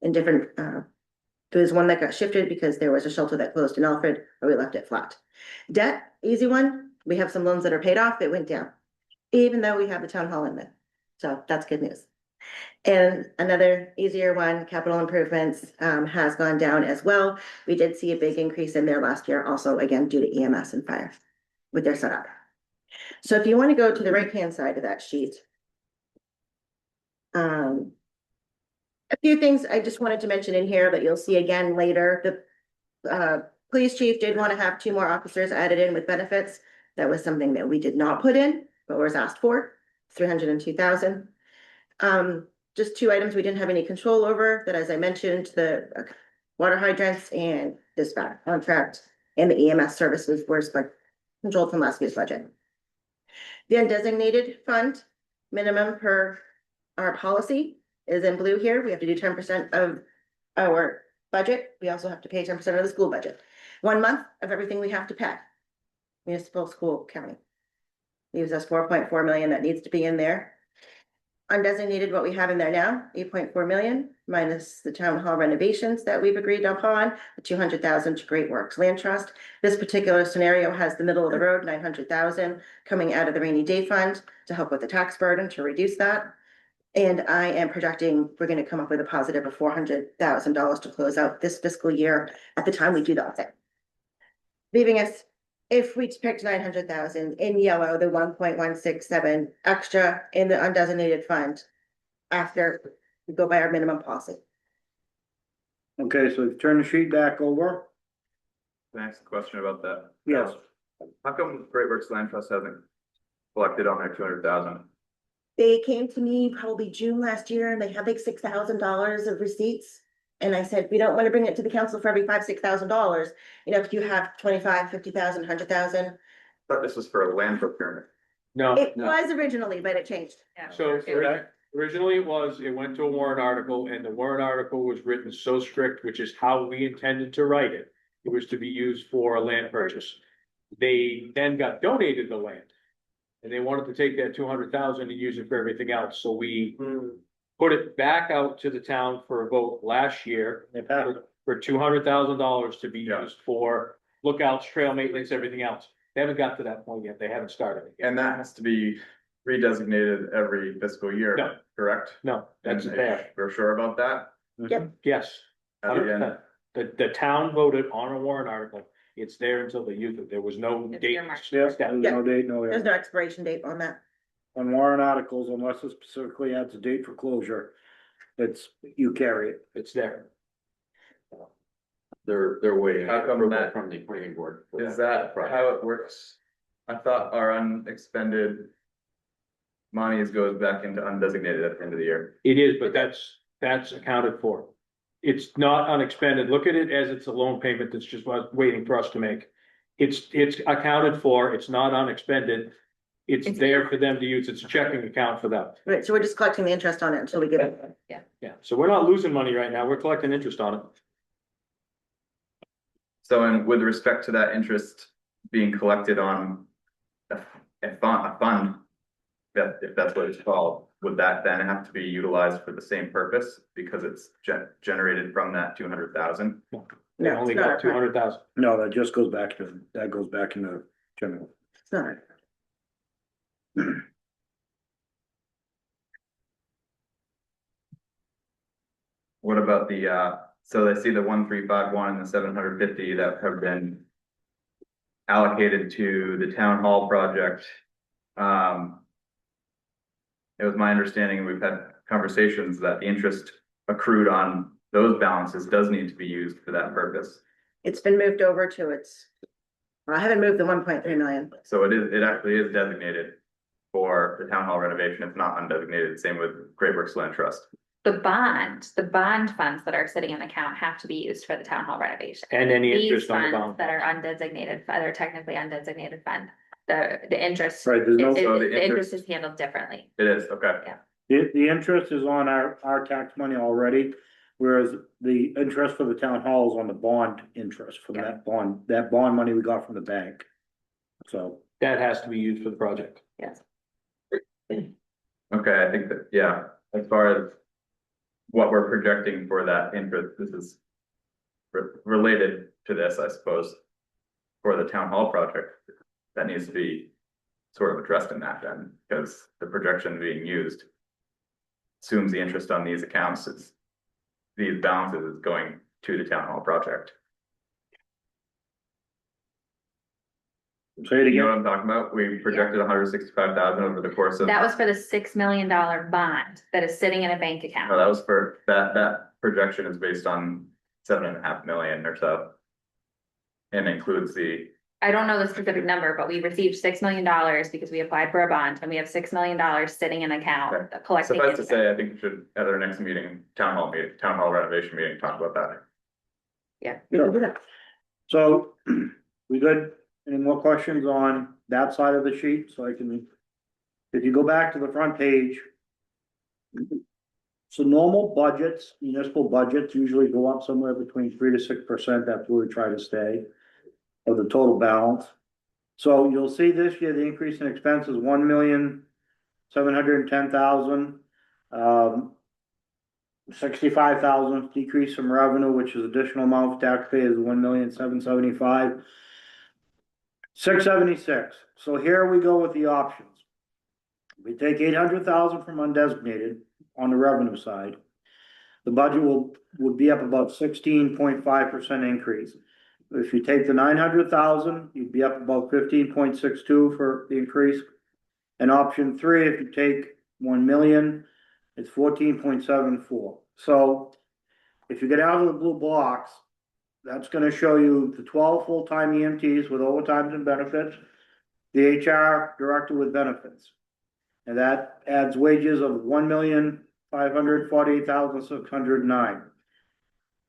in different, there was one that got shifted because there was a shelter that closed in Alfred, but we left it flat. Debt, easy one. We have some loans that are paid off. It went down, even though we have the town hall in there. So that's good news. And another easier one, capital improvements, has gone down as well. We did see a big increase in there last year, also again, due to EMS and fire with their setup. So if you want to go to the right-hand side of that sheet. A few things I just wanted to mention in here that you'll see again later. The police chief did want to have 2 more officers added in with benefits. That was something that we did not put in. what was asked for, 302,000. Just two items we didn't have any control over, that as I mentioned, the water hydrants and dispatch contract and the EMS services were controlled from last year's budget. The undesignated fund minimum per our policy is in blue here. We have to do 10% of our budget. We also have to pay 10% of the school budget. 1 month of everything we have to pay. Municipal, school, county. Leaves us 4.4 million that needs to be in there. Undesignated, what we have in there now, 8.4 million minus the town hall renovations that we've agreed upon, the 200,000 to Great Works Land Trust. This particular scenario has the middle of the road, 900,000 coming out of the rainy day fund to help with the tax burden to reduce that. And I am projecting we're going to come up with a positive of $400,000 to close out this fiscal year at the time we do the audit. Leaving us, if we picked 900,000 in yellow, the 1.167 extra in the undesignated fund after we go by our minimum policy. Okay, so turn the sheet back over. Can I ask a question about that? Yes. How come Great Works Land Trust hasn't collected on their 200,000? They came to me probably June last year and they had like $6,000 of receipts. And I said, we don't want to bring it to the council for every $5,000-6,000. You know, if you have 25, 50,000, 100,000. Thought this was for a land procurement. No, It was originally, but it changed. so originally it went to a warrant article and the warrant article was written so strict, which is how we intended to write it. It was to be used for a land purchase. They then got donated the land. And they wanted to take that 200,000 and use it for everything else, so we put it back out to the town for a vote last year. They passed it. For $200,000 to be Yeah. used for lookouts, trail maintenance, everything else. They haven't got to that point yet, they haven't started it yet. And that has to be redesignated every fiscal year, No. correct? No, that's And there, we're sure about that? yes. At the end? 100%. The town voted on a warrant article, it's there until they use it, there was no It's date. earmarked. Yes, there's no date, no. There's no expiration date on that. On warrant articles, unless it specifically adds a date for closure, you carry it. It's there. They're waiting. How come approval that- From the planning board. for Is that project. how it works? I thought our unexpended monies goes back into undesignated at the end of the year. It is, but that's accounted for. It's not unexpended. Look at it as it's a loan payment that's just waiting for us to make. It's accounted for. It's not unexpended. It's It's- there for them to use. It's a checking account for them. Right, so we're just collecting the interest on it until we get it. Yeah, so we're not losing money right now. We're collecting interest on it. So, and with respect to that interest being collected on a fund, that, if that's what it's called, would that then have to be utilized for the same purpose? Because it's generated from that 200,000? They No, only it's not got our 200,000. No, that just goes back into general. It's not. What about so I see the 1351 and the 750 that have been allocated to the town hall project. It was my understanding, and we've had conversations, that the interest accrued on those balances does need to be used for that purpose. It's been moved over to I haven't moved the 1.3 million. So it actually is designated for the town hall renovation. It's not undesignated. Same with Great Works Land Trust. The bond funds that are sitting in the account have to be used for the town hall renovation. And any These interest on the funds bond. that are undesignated, they're technically undesignated fund, the interest. Right, there's no- So the The interest interest- is handled differently. It is, okay. The interest is on our tax money already, whereas the interest for the town hall is on the bond interest from that bond money we got from the bank. So, That has to be used for the project. Yes. Okay, I think that, yeah, as far as what we're projecting for that interest, this is related to this, I suppose, for the town hall project. That needs to be sort of addressed in that then, because the projection being used assumes the interest on these accounts is, these balances is going to the town hall project. say it You know what again. I'm talking about? We projected 165,000 over the course of. That was for the $6 million bond that is sitting in a bank No, account. that was for, that projection is based on 7.5 million or so. And includes the I don't know the specific number, but we received $6 million because we applied for a bond and we have $6 million sitting in account Okay. collecting. Suffice to interest. say, I think we should, at our next meeting, town hall renovation meeting, talk about that. We can do that. So, we good? Any more questions on that side of the sheet? So I can, if you go back to the front page. So normal budgets, municipal budgets usually go up somewhere between 3 to 6%. That's where we try to stay of the total balance. So you'll see this year, the increase in expenses, 1,710,000. 65,000 decrease from revenue, which is additional amount of taxpayers, 1,775,000. 676. So here we go with the options. We take 800,000 from undesignated on the revenue side. The budget would be up about 16.5% increase. If you take the 900,000, you'd be up about 15.62 for the increase. And option 3, if you take 1 million, it's 14.74. So if you get out of the blue box, that's gonna show you the 12 full-time EMTs with overtimes and benefits, the HR director with benefits. And that adds wages of 1,548,609.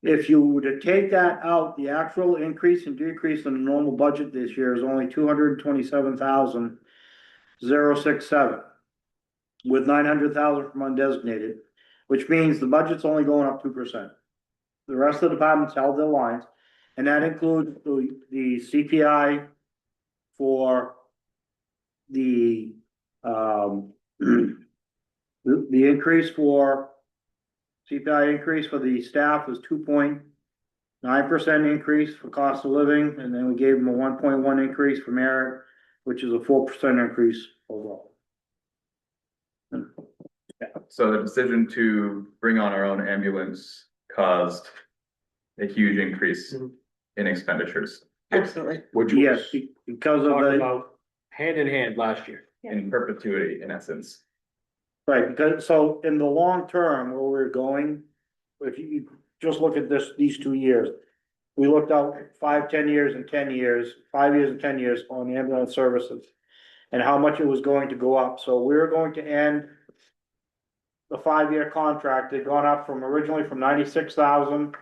If you were to take that out, the actual increase and decrease in the normal budget this year is only 227,067. With 900,000 from undesignated, which means the budget's only going up 2%. The rest of the departments held their lines, and that includes the CPI for the increase for CPI increase for the staff was 2.9% increase for cost of living, and then we gave them a 1.1 increase for merit, which is a 4% increase overall. So the decision to bring on our own ambulance caused a huge increase in expenditures Absolutely. Which Yes, was because of talked the, about hand in hand last year. in perpetuity, in essence. right, because, so in the long term, where we're going, if you just look at these 2 years. We looked out 5, 10 years and 10 years, 5 years and 10 years on the ambulance services. And how much it was going to go up, so we're going to end. The 5-year contract had gone up from originally from 96,000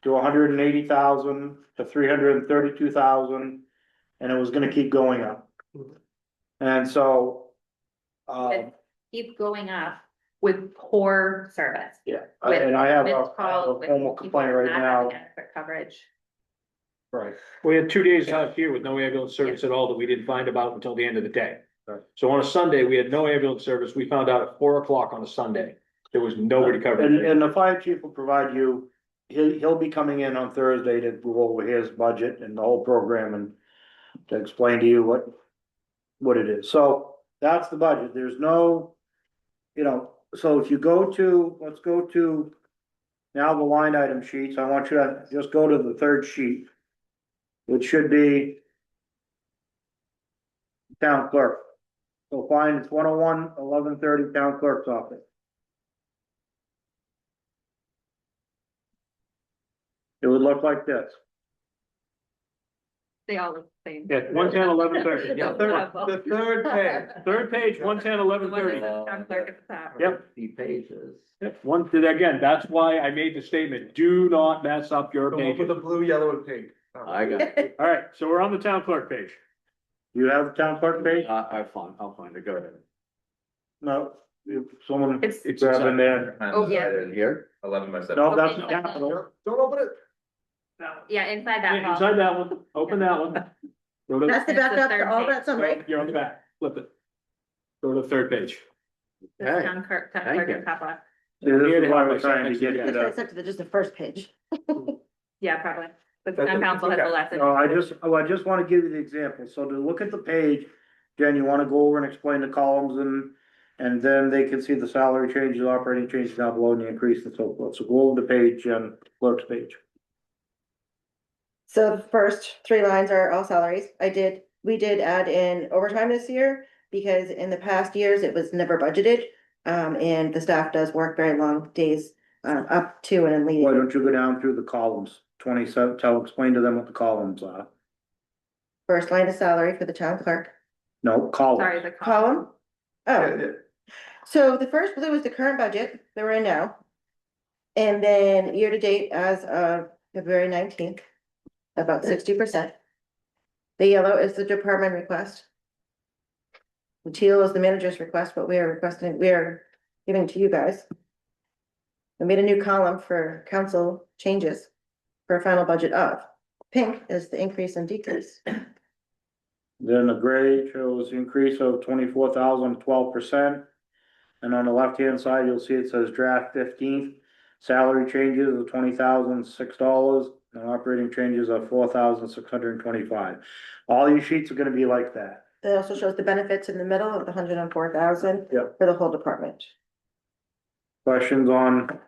to 180,000 to 332,000. And it was gonna keep going up. And so. Keep going up with poor service. Yeah, With and I have missed a calls, with formal people complaint right not now, having adequate coverage. right, We had 2 days out here with no ambulance service at all that we didn't find about until the end of the day. Right. So on a Sunday, we had no ambulance service. We found out at 4 o'clock on a Sunday. There was nobody and, covering. and the fire chief will provide you, he'll be coming in on Thursday to go over his budget and the whole program and. To explain to you what it is, so that's the budget, there's no. So if you go to, let's go to. Now the line item sheets, I want you to just go to the third sheet. Which should be. Town clerk. So find it's 101-1130 town clerk's office. It would look like this. They all look the same. Yeah, 110, 1130. Yeah, The third page. third page, 110, 1130. Town clerk at the top. Yep. 50 pages. Yep, again, that's why I made the statement, do not mess up your The one with pages. the blue, yellow and pink. I got it. All right, so we're on the town clerk page. You have the town clerk page? I'll find it, go ahead. No, if someone It's- grab in there. Oh, yeah. In here? 11 by 7. No, that's the Okay. capital. Don't open it. Yeah, inside that. Yeah, inside that one, open that one. Go to, That's the It's the backup third to all page. that summary. you're on the back, flip it. Go to the third page. The Okay. town clerk Thank at you. the top left. Yeah, this Here is to why help we're us trying to next get to you That's to. why I stuck to just the first page. Yeah, probably. The That's town it. council has Okay. the lesson. No, I just wanna give you the example, so to look at the page, Jen, you wanna go over and explain the columns and then they can see the salary changes, operating changes down below and the increase and so forth, so go over the page, Jen, clerk's page. So the first 3 lines are all salaries. We did add in overtime this year because in the past years it was never budgeted. And the staff does work very long days, up to and in Why leading. don't you go down through the columns, 27, explain to them what the columns are. First line of salary for the town clerk. No, call. Sorry, the. Column? Yeah, Oh, yeah. so the first blue is the current budget that we're in now. And then year to date as of February 19th, about 60%. The yellow is the department request. The teal is the manager's request, but we are giving to you guys. We made a new column for council changes for a final budget of. Pink is the increase and decrease. Then the gray shows increase of 24,000, 12%. And on the left-hand side, you'll see it says draft 15th. Salary changes of $20,006 and operating changes of $4,625. All these sheets are gonna be like that. It also shows the benefits in the middle of the 104,000 Yep. for the whole department. Questions on,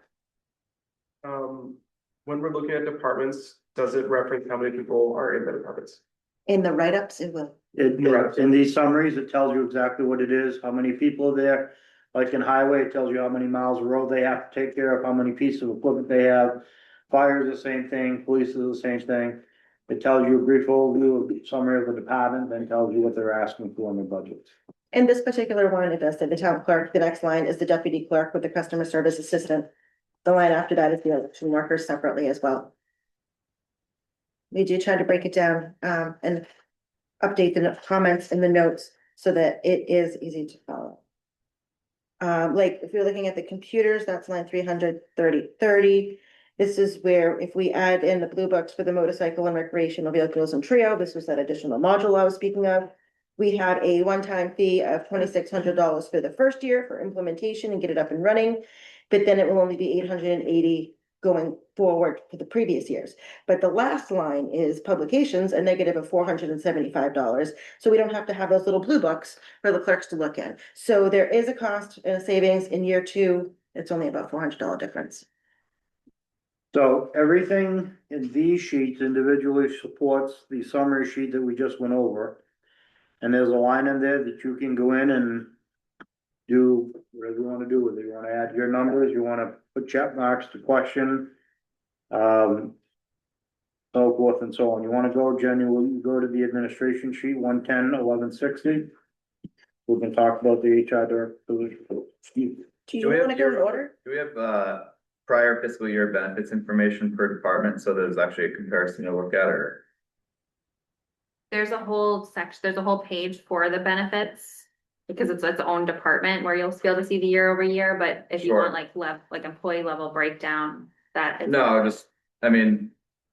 When we're looking at departments, does it reference how many people are in the departments? In the write-ups, it will. in these summaries, it tells you exactly what it is, how many people are there. Like in highway, it tells you how many miles of road they have to take care of, how many pieces of equipment they have. Fire is the same thing, police is the same thing. It tells you a brief overview of summary of the department, then tells you what they're asking for in the budget. In this particular one, it does say the town clerk. The next line is the deputy clerk with the customer service assistant. The line after that is the election workers separately as well. We do try to break it down, and update the comments in the notes so that it is easy to follow. Like if you're looking at the computers, that's line 330. This is where if we add in the blue books for the motorcycle and recreational vehicles and trio, this was that additional module I was speaking of. We had a one-time fee of $2,600 for the first year for implementation and get it up and running. But then it will only be $880 going forward for the previous years. But the last line is publications, a negative of $475. So we don't have to have those little blue books for the clerks to look at. So there is a cost and a savings in year two. It's only about $400 difference. So everything in these sheets individually supports the summary sheet that we just went over. And there's a line in there that you can go in and do whatever you wanna do with it. You wanna add your numbers, you wanna put check marks to question. So forth and so on. You wanna go, Jen, you go to the administration sheet, 110-1160. We can talk about the HR director position. Do you we have wanna go in your- order? Do we have prior fiscal year benefits information per department, so there's actually a comparison to look at, or? There's a whole section, there's a whole page for the benefits. Because it's its own department where you'll be able to see the year over year, but if you Sure. want like employee level breakdown, that is. No, just, I mean,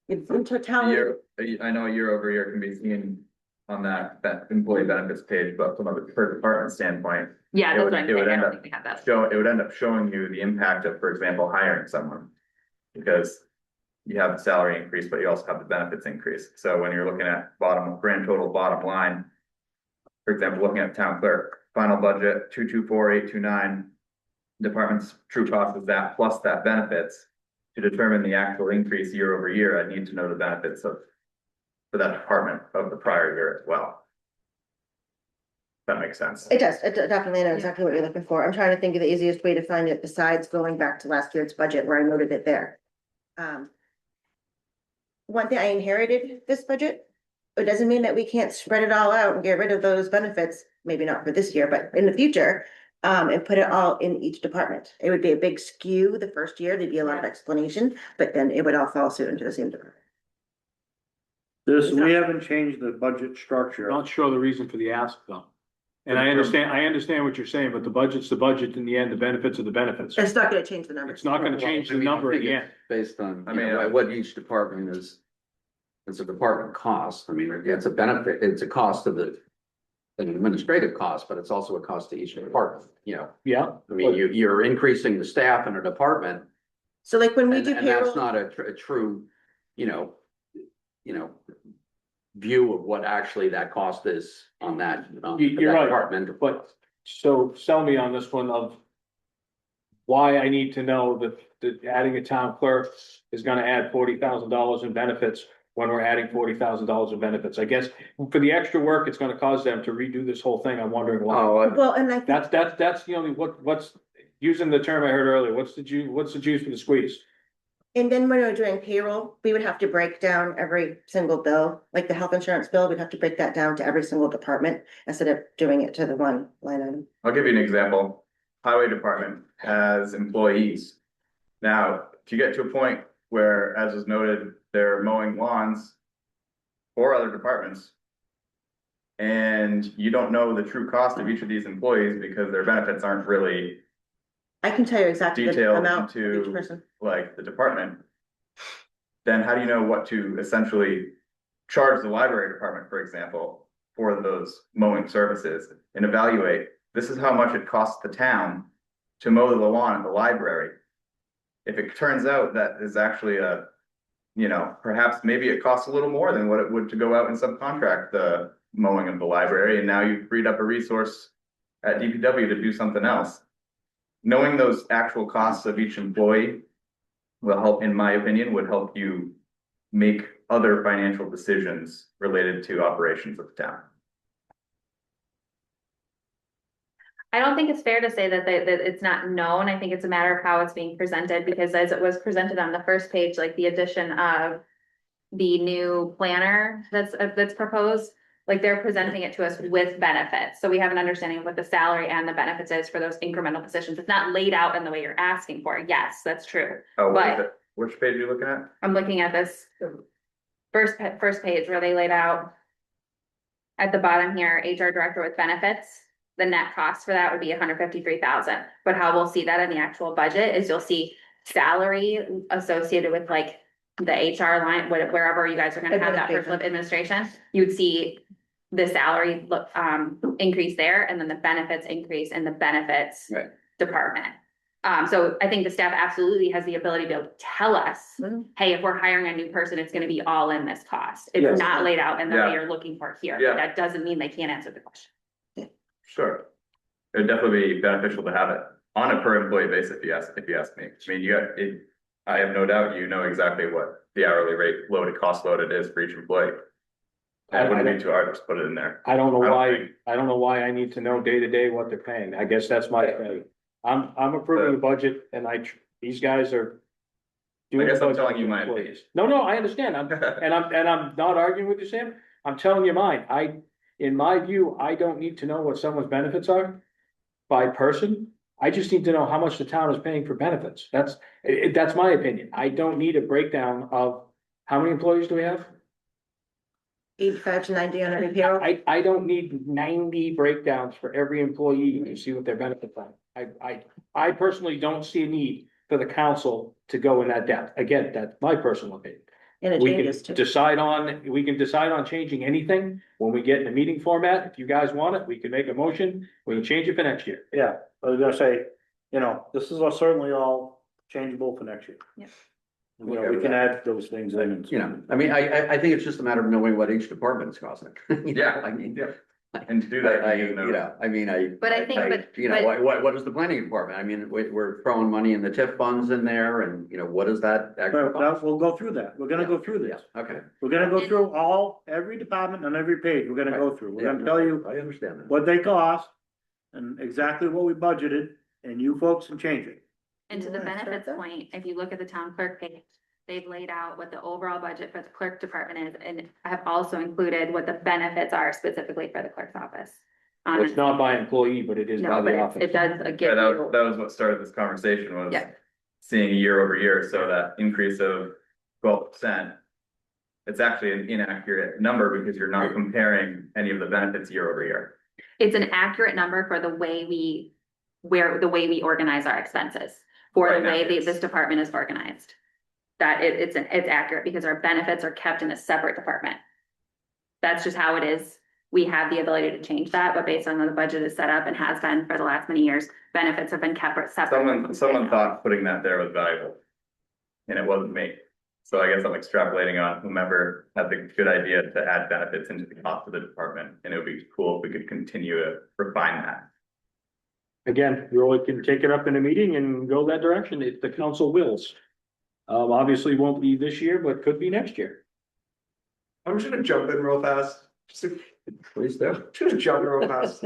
It's in totality. I know year over year can be seen on that employee benefits page, but from a per department standpoint. Yeah, it that's would- what I'm it would saying, I end don't up think we have that. It would end up showing you the impact of, for example, hiring someone. Because you have the salary increase, but you also have the benefits increase. So when you're looking at grand total bottom line. For example, looking at town clerk, final budget, 224,829. Department's true cost is that plus that benefits. To determine the actual increase year over year, I need to know the benefits of. For that department of the prior year as well. That makes sense. It does, it definitely know exactly what you're looking for. I'm trying to think of the easiest way to find it besides going back to last year's budget where I noted it there. One thing, I inherited this budget. It doesn't mean that we can't spread it all out and get rid of those benefits, maybe not for this year, but in the future. And put it all in each department. It would be a big skew the first year, there'd be a lot of explanation, but then it would all fall suit into the same department. We haven't changed the budget structure. Not sure the reason for the ask though. And I understand what you're saying, but the budget's the budget in the end, the benefits are the benefits. It's not gonna change the numbers. It's not gonna change the number at the end. Based on, I you mean, know, what each department is. It's a department cost, I mean, it's a benefit, it's a cost of an administrative cost, but it's also a cost to each department, you know. Yeah. I mean, you're increasing the staff in a department, So like when we and do and that's payroll, not a true, you know. View of what actually that cost is on that. You're that right. Department, But, so sell me on this one of. Why I need to know that adding a town clerk is gonna add $40,000 in benefits. When we're adding $40,000 in benefits, I guess for the extra work, it's gonna cause them to redo this whole thing. I'm wondering why. well, and I think That's the only, what's, using the term I heard earlier, what's the juice for the squeeze? And then when we're doing payroll, we would have to break down every single bill, like the health insurance bill, we'd have to break that down to every single department instead of doing it to the one line item. I'll give you an example. Highway department has employees. Now, if you get to a point where, as was noted, they're mowing lawns for other departments, and you don't know the true cost of each of these employees because their benefits aren't really I can tell you exactly the detailed amount for into each person. like the department, then how do you know what to essentially charge the library department, for example, for those mowing services and evaluate, this is how much it costs the town to mow the lawn at the library. If it turns out that is actually a, you know, perhaps maybe it costs a little more than what it would to go out and subcontract the mowing of the library, and now you've freed up a resource at DPW to do something else. Knowing those actual costs of each employee will help, in my opinion, would help you make other financial decisions related to operations of the town. I don't think it's fair to say that that it's not known. I think it's a matter of how it's being presented, because as it was presented on the first page, like the addition of the new planner that's proposed, like they're presenting it to us with benefits. So we have an understanding of what the salary and the benefits is for those incremental positions. It's not laid out in the way you're asking for. Yes, that's true. Oh, what is But- it? Which page are you looking at? I'm looking at this first page where they laid out at the bottom here, HR director with benefits. The net cost for that would be 153,000. But how we'll see that in the actual budget is you'll see salary associated with like the HR line, wherever you guys are gonna have that for flip administration, you'd see the salary look increase there, and then the benefits increase in the benefits Right. department. So I think the staff absolutely has the ability to be able to tell us, Mhm. hey, if we're hiring a new person, it's gonna be all in this cost. Yes. It's not laid out in the Yeah. way you're looking for here. Yeah. That doesn't mean they can't answer the question. Sure. It'd definitely be beneficial to have it on a per employee basis, if you ask me. I mean, you got it, I have no doubt you know exactly what the hourly rate loaded, cost loaded is for each employee. It wouldn't be too hard to just put it in there. I don't know I don't why, think- I don't know why I need to know day to day what they're paying. I guess that's my thing. I'm approving the budget and these guys are. doing I guess the I'm budget telling you for my employees. No, I understand. I'm not arguing with you, Sam. I'm telling you mine. In my view, I don't need to know what someone's benefits are by person. I just need to know how much the town is paying for benefits. That's my opinion. I don't need a breakdown of how many employees do we have? 85 to 90 on every payroll. I don't need 90 breakdowns for every employee to see what their benefits are. I personally don't see a need for the council to go in that depth. Again, that's my personal opinion. And it We can changes too. decide on changing anything when we get in the meeting format. If you guys want it, we can make a motion. We can change it for next year. Yeah, I was gonna say, you know, this is certainly all changeable for next year. Yep. You know, we can add those things in. and- You know, I mean, I think it's just a matter of knowing what each department is costing. You know, Yeah, I mean, yeah. And to do that, you need to you know. know, I mean, But I think, you know, what is the planning department? I mean, we're throwing money in the TIF funds in there and, you know, what is that actually cost? We'll go through that. We're gonna go through this. Yeah, okay, We're gonna go through every department on every page. We're gonna go through. We're yeah, gonna tell you I understand that. what they cost and exactly what we budgeted, and you folks can change it. and to the Yeah, sure benefits does. point, if you look at the town clerk page, they've laid out what the overall budget for the clerk department is, and I have also included what the benefits are specifically for the clerk's office. It's not by employee, but it is by No, but the it office. does Yeah, give you, that was what started this conversation was Yeah. seeing year over year, so that increase of 12%. It's actually an inaccurate number because you're not comparing any of the benefits year over year. it's an accurate number for the way we organize our expenses. For the Right now, way yes. this department is organized. That it's accurate because our benefits are kept in a separate department. That's just how it is. We have the ability to change that, but based on how the budget is set up and has been for the last many years, benefits have been kept separate. Someone thought putting that there was valuable. And it wasn't me. So I guess I'm extrapolating on whomever had the good idea to add benefits into the cost of the department, and it would be cool if we could continue to refine that. Again, you all can take it up in a meeting and go that direction if the council wills. Obviously won't be this year, but could be next year. I'm just gonna jump in real fast. Please do. Just gonna jump in real fast.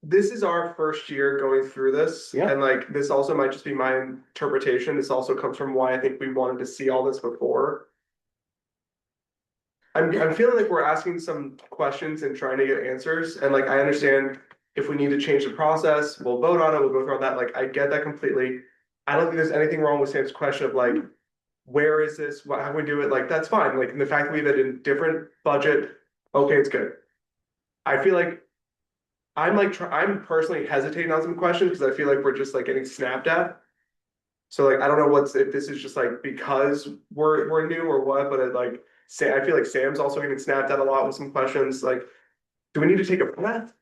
this is our first year going through this, Yeah. and like, this also might just be my interpretation, this also comes from why I think we wanted to see all this before. I'm feeling like we're asking some questions and trying to get answers, and like, I understand if we need to change the process, we'll vote on it, we'll go through all that, like, I get that completely. I don't think there's anything wrong with Sam's question of like, where is this, how do we do it, like, that's fine, like, the fact that we have it in different budget, okay, it's good. I feel like I'm like, I'm personally hesitating on some questions because I feel like we're just like getting snapped at. So like, I don't know if this is just like because we're new or what, but it like, I feel like Sam's also getting snapped at a lot with some questions, like, do we need to take a breath?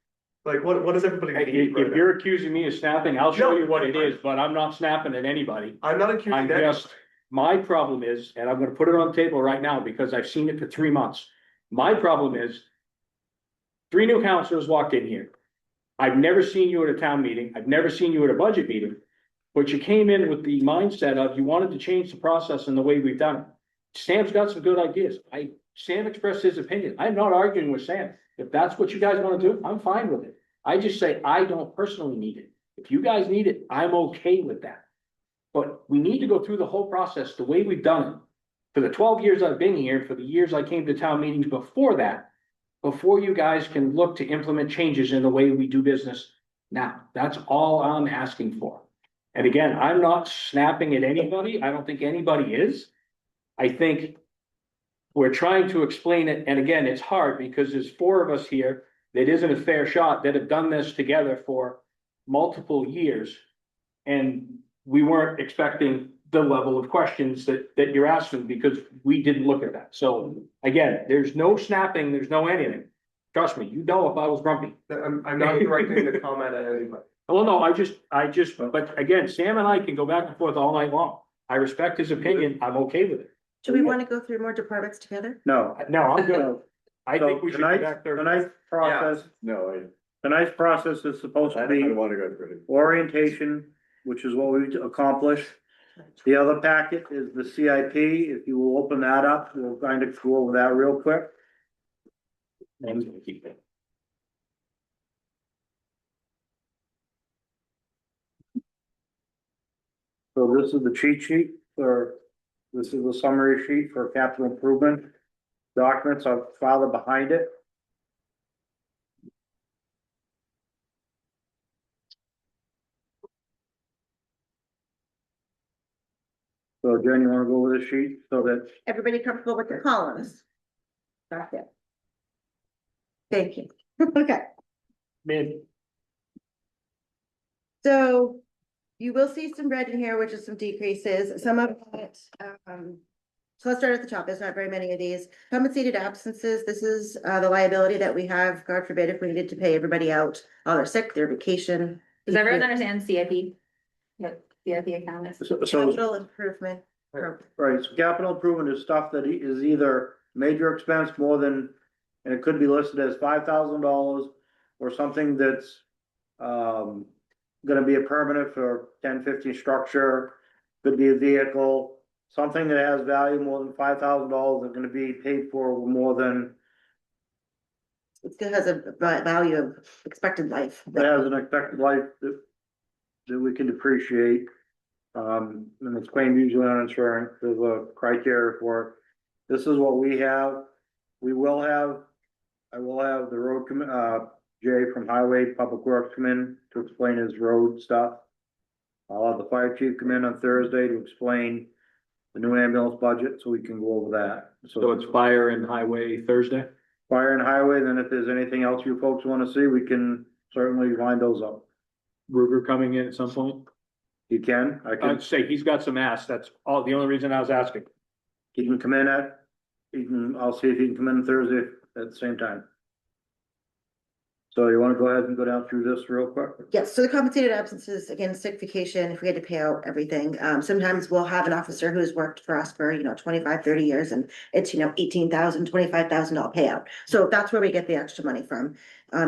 Like, what does everybody Hey, need right if now? you're accusing me of snapping, I'll show No. you what it is, but I'm not snapping at anybody. I'm not accusing I'm anyone. just, my problem is, and I'm gonna put it on the table right now because I've seen it for 3 months. My problem is 3 new councilors walked in here. I've never seen you at a town meeting. I've never seen you at a budget meeting. But you came in with the mindset of you wanted to change the process and the way we've done it. Sam's got some good ideas. Sam expressed his opinion. I'm not arguing with Sam. If that's what you guys wanna do, I'm fine with it. I just say I don't personally need it. If you guys need it, I'm okay with that. But we need to go through the whole process the way we've done it. For the 12 years I've been here, for the years I came to town meetings before that, before you guys can look to implement changes in the way we do business now. That's all I'm asking for. And again, I'm not snapping at anybody. I don't think anybody is. I think we're trying to explain it, and again, it's hard because there's 4 of us here that isn't a fair shot that have done this together for multiple years. And we weren't expecting the level of questions that you're asking because we didn't look at that. So again, there's no snapping, there's no anything. Trust me, you know if I was grumpy. I'm not directing the comment at anybody. Well, no, but again, Sam and I can go back and forth all night long. I respect his opinion. I'm okay with it. Do we want to go through more departments together? No. No, I'm good. I So think we should go tonight's, back there. tonight's process, No, tonight's process is supposed to be wanna go through it. orientation, which is what we accomplished. The other packet is the CIP. If you will open that up, we'll kind of go over that real quick. Sam's gonna keep it. So this is the cheat sheet for, this is the summary sheet for capital improvement documents. I've filed it behind it. So Jen, you wanna go over the sheet so that, Everybody comfortable with the columns? Got it. Thank you. Okay, Man, so you will see some red in here, which is some decreases, some of it, so let's start at the top. There's not very many of these. Compensated absences, this is the liability that we have, God forbid, if we needed to pay everybody out, while they're sick, their vacation. Does everyone understand CIP? What CIP account is? so, Capital improvement. right, so capital improvement is stuff that is either major expense more than, and it could be listed as $5,000 or something that's, gonna be a permanent for 10-15 structure, could be a vehicle, something that has value more than $5,000 is gonna be paid for more than, It still has a value of expected life. that has an expected life that we can depreciate. And it's claimed usually on insurance, there's a criteria for it. This is what we have. We will have, I will have the road Jay from Highway Public Works come in to explain his road stuff. I'll have the fire chief come in on Thursday to explain the new ambulance budget, so we can go over that. so it's fire and highway Thursday? Fire and highway, then if there's anything else you folks wanna see, we can certainly line those up. Ruger coming in at some point? You can, I can, I'd say he's got some ass. That's all, the only reason I was asking. he can come in at, I'll see if he can come in Thursday at the same time. So you wanna go ahead and go down through this real quick? Yes, so the compensated absences, again, sick vacation, if we had to pay out everything, sometimes we'll have an officer who's worked for us for, 25, 30 years, and it's, $18,000, $25,000 payout. So that's where we get the extra money from,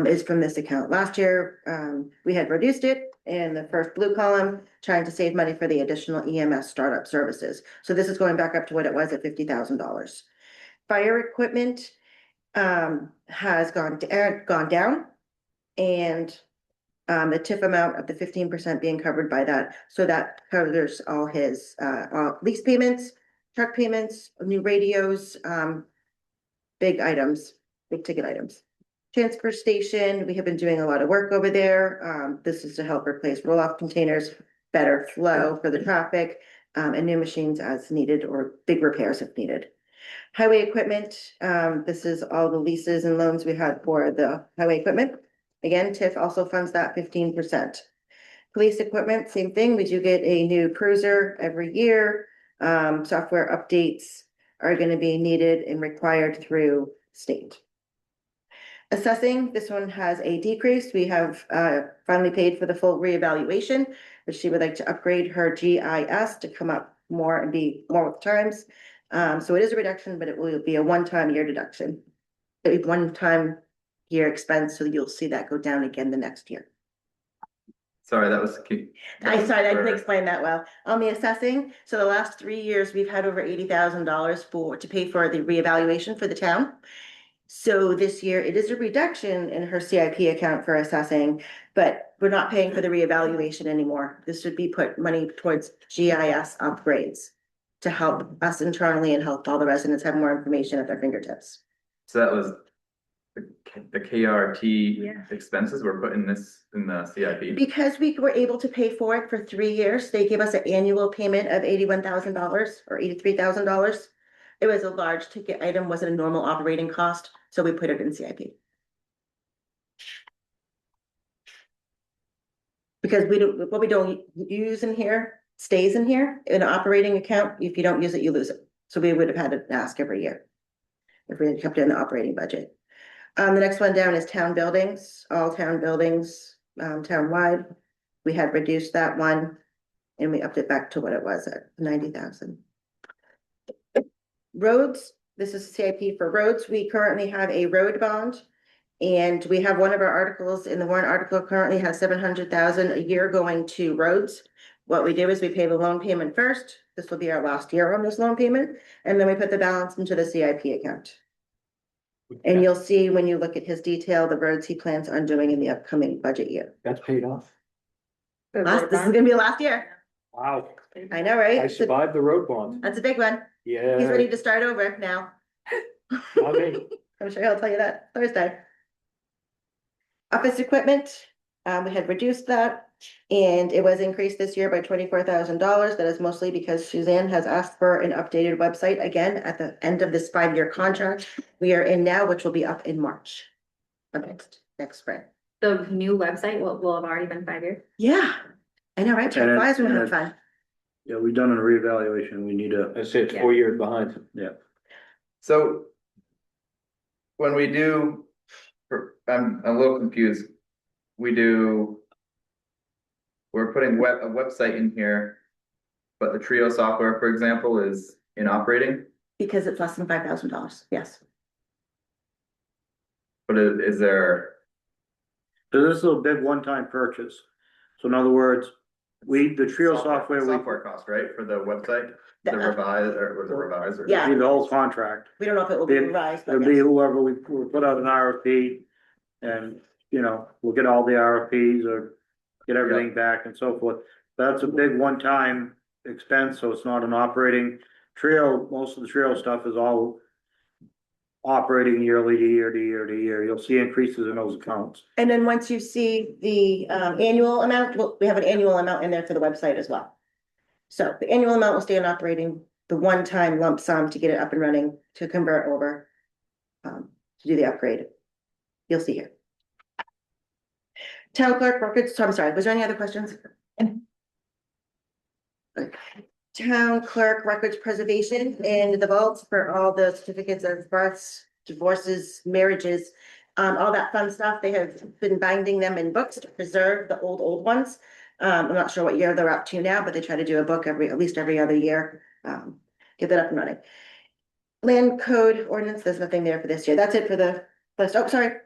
is from this account. Last year, we had reduced it in the first blue column, trying to save money for the additional EMS startup services. So this is going back up to what it was at $50,000. Fire equipment, has gone down. And The TIF amount of the 15% being covered by that, so that covers all his lease payments, truck payments, new radios, big items, big ticket items. Transfer station, we have been doing a lot of work over there. This is to help replace roll-off containers, better flow for the traffic, and new machines as needed or big repairs if needed. Highway equipment, this is all the leases and loans we had for the highway equipment. Again, TIF also funds that 15%. Police equipment, same thing. We do get a new cruiser every year. Software updates are going to be needed and required through state. Assessing, this one has a decrease. We have finally paid for the full reevaluation, but she would like to upgrade her GIS to come up more and be more with times. So it is a reduction, but it will be a one-time year deduction. A one-time year expense, so you'll see that go down again the next year. Sorry, that was key. I didn't explain that well. On the assessing, so the last 3 years, we've had over $80,000 to pay for the reevaluation for the town. So this year, it is a reduction in her CIP account for assessing, but we're not paying for the reevaluation anymore. This would be put money towards GIS upgrades to help us internally and help all the residents have more information at their fingertips. So that was the KRT Yeah. expenses were put in this, in the CIP. Because we were able to pay for it for 3 years, they give us an annual payment of $81,000 or $83,000. It was a large ticket item, wasn't a normal operating cost, so we put it in CIP. Because what we don't use in here stays in here, in an operating account. If you don't use it, you lose it. So we would have had to ask every year if we had kept it in the operating budget. The next one down is town buildings, all town buildings, town-wide. We had reduced that one and we upped it back to what it was at 90,000. Roads, this is CIP for roads. We currently have a road bond. And we have one of our articles in the warrant article currently has 700,000 a year going to roads. What we do is we pay the loan payment first. This will be our last year on this loan payment. And then we put the balance into the CIP account. And you'll see when you look at his detail, the roads he plans on doing in the upcoming budget year. That's paid off. This is gonna be last year. Wow, I know, I right? survived the road bond. That's a big one. Yeah. He's ready to start over now. Not me. I'm sure he'll tell you that Thursday. Office equipment, we had reduced that and it was increased this year by $24,000. That is mostly because Suzanne has asked for an updated website again at the end of this 5-year contract we are in now, which will be up in March of next spring. The new website will have already been 5 years. Yeah, I know, right? And it- Time flies when we and have it- fun. Yeah, we've done a reevaluation. We need to, That's it, Yeah. 4 years behind. So when we do, I'm a little confused. We're putting a website in here, but the Trio software, for example, is in operating, Because it's less than $5,000, yes. but is there, so this is a big one-time purchase. So in other words, the Trio software, software cost, right, for the website, the The- revise, or was it revise or? Yeah. we, the whole contract. We don't know if it will be It- revised, but It'll be yes. whoever we'll put out an RFP and, we'll get all the RFPs or get everything back and so forth. That's a big one-time expense, so it's not an operating. Trio, most of the Trio stuff is all operating yearly to year to year to year. You'll see increases in those accounts. And then once you see the annual amount, well, we have an annual amount in there for the website as well. So the annual amount will stay on operating, the one-time lump sum to get it up and running, to convert over. To do the upgrade. You'll see here. Town clerk records, so I'm sorry, was there any other questions? Town clerk records preservation and the vaults for all the certificates of births, divorces, marriages. All that fun stuff, they have been binding them in books to preserve the old ones. I'm not sure what year they're up to now, but they try to do a book at least every other year. Get that up and running. Land code ordinance, there's nothing there for this year. That's it for the list. Oh, sorry.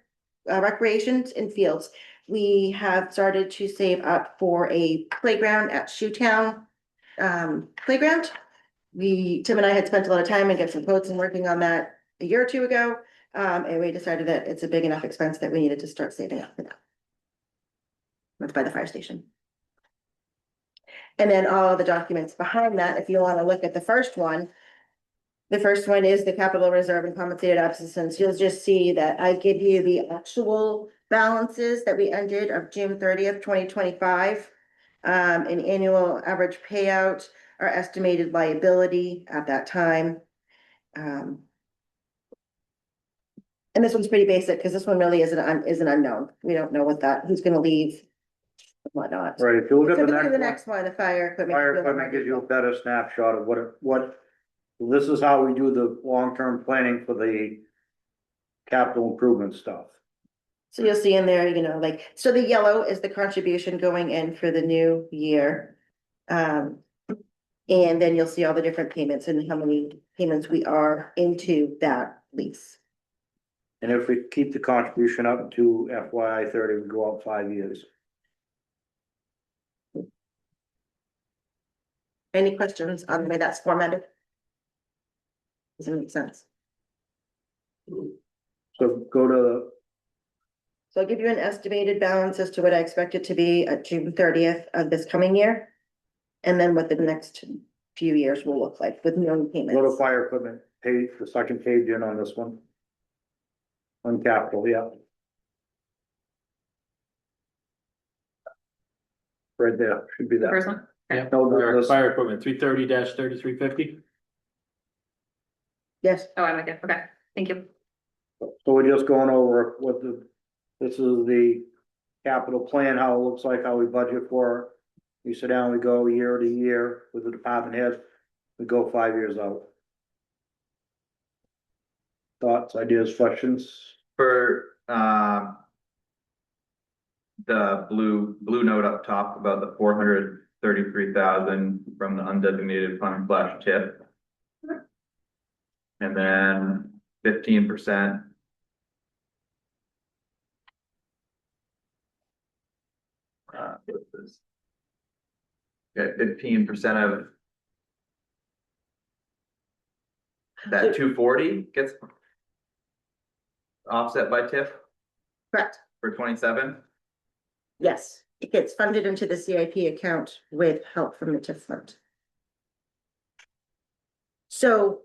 Recreations and fields. We have started to save up for a playground at Shoetown playground. Tim and I had spent a lot of time and got some quotes and working on that a year or two ago. And we decided that it's a big enough expense that we needed to start saving up for that. That's by the fire station. And then all the documents behind that, if you wanna look at the first one. The first one is the capital reserve and compensated absence. You'll just see that I give you the actual balances that we ended of June 30th, 2025. An annual average payout, our estimated liability at that time. And this one's pretty basic, because this one really is an unknown. We don't know who's gonna leave, whatnot. Right, if you look So at the look at the next one, next one, the fire equipment. fire equipment gives you a better snapshot of what, this is how we do the long-term planning for the capital improvement stuff. So you'll see in there, like, so the yellow is the contribution going in for the new year. And then you'll see all the different payments and how many payments we are into that lease. And if we keep the contribution up to FY 30, we go out 5 years. Any questions on the way that's formatted? Does it make sense? So go to, So I'll give you an estimated balance as to what I expect it to be at June 30th of this coming year. And then what the next few years will look like with no go to payments. fire equipment, page, the second page in on this one. On capital, yeah. Right there, should be that. First one? Yeah. No, Fire this- fire equipment, 330-3350. Yes, Oh, I'm okay, okay, thank you. So we're just going over this is the capital plan, how it looks like, how we budget for it. We sit down, we go year to year with the department head, we go 5 years out. Thoughts, ideas, questions? For, the blue note up top about the 433,000 from the undesignated fund / tip. And then 15%. Yeah, 15% of. That 240 gets. Offset by TIF correct. for 27. Yes, it gets funded into the CIP account with help from the TIF fund. So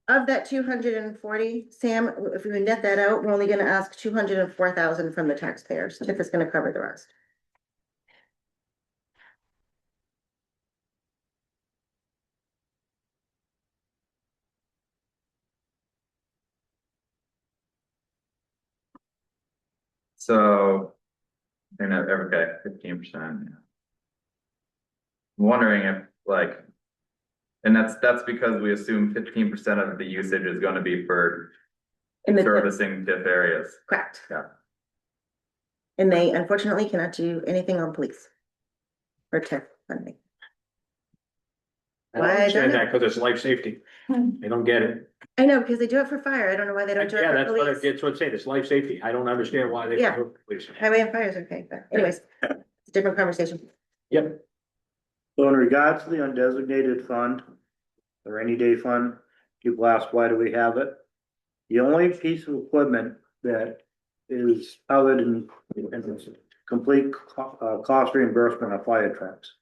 of that 240, Sam, if we net that out, we're only gonna ask 204,000 from the taxpayers. TIF is gonna cover the rest. So. And okay, 15%. I'm wondering if like. And that's because we assume 15% of the usage is gonna be for In the servicing TIF areas. correct. Yeah. And they unfortunately cannot do anything on police. Or TIF funding. I Why, I don't understand know. that because it's life safety. They don't get it. I know, because they do it for fire. I don't know why they don't do it Yeah, for that's what police. it's what I'm saying. It's life safety. I don't understand why they. Yeah. do it for police. Highway and fire is okay, but anyways, it's a different conversation. Yep. So in regards to the undesignated fund, the rainy day fund, people ask, why do we have it? The only piece of equipment that is covered in complete cost reimbursement of fire trucks.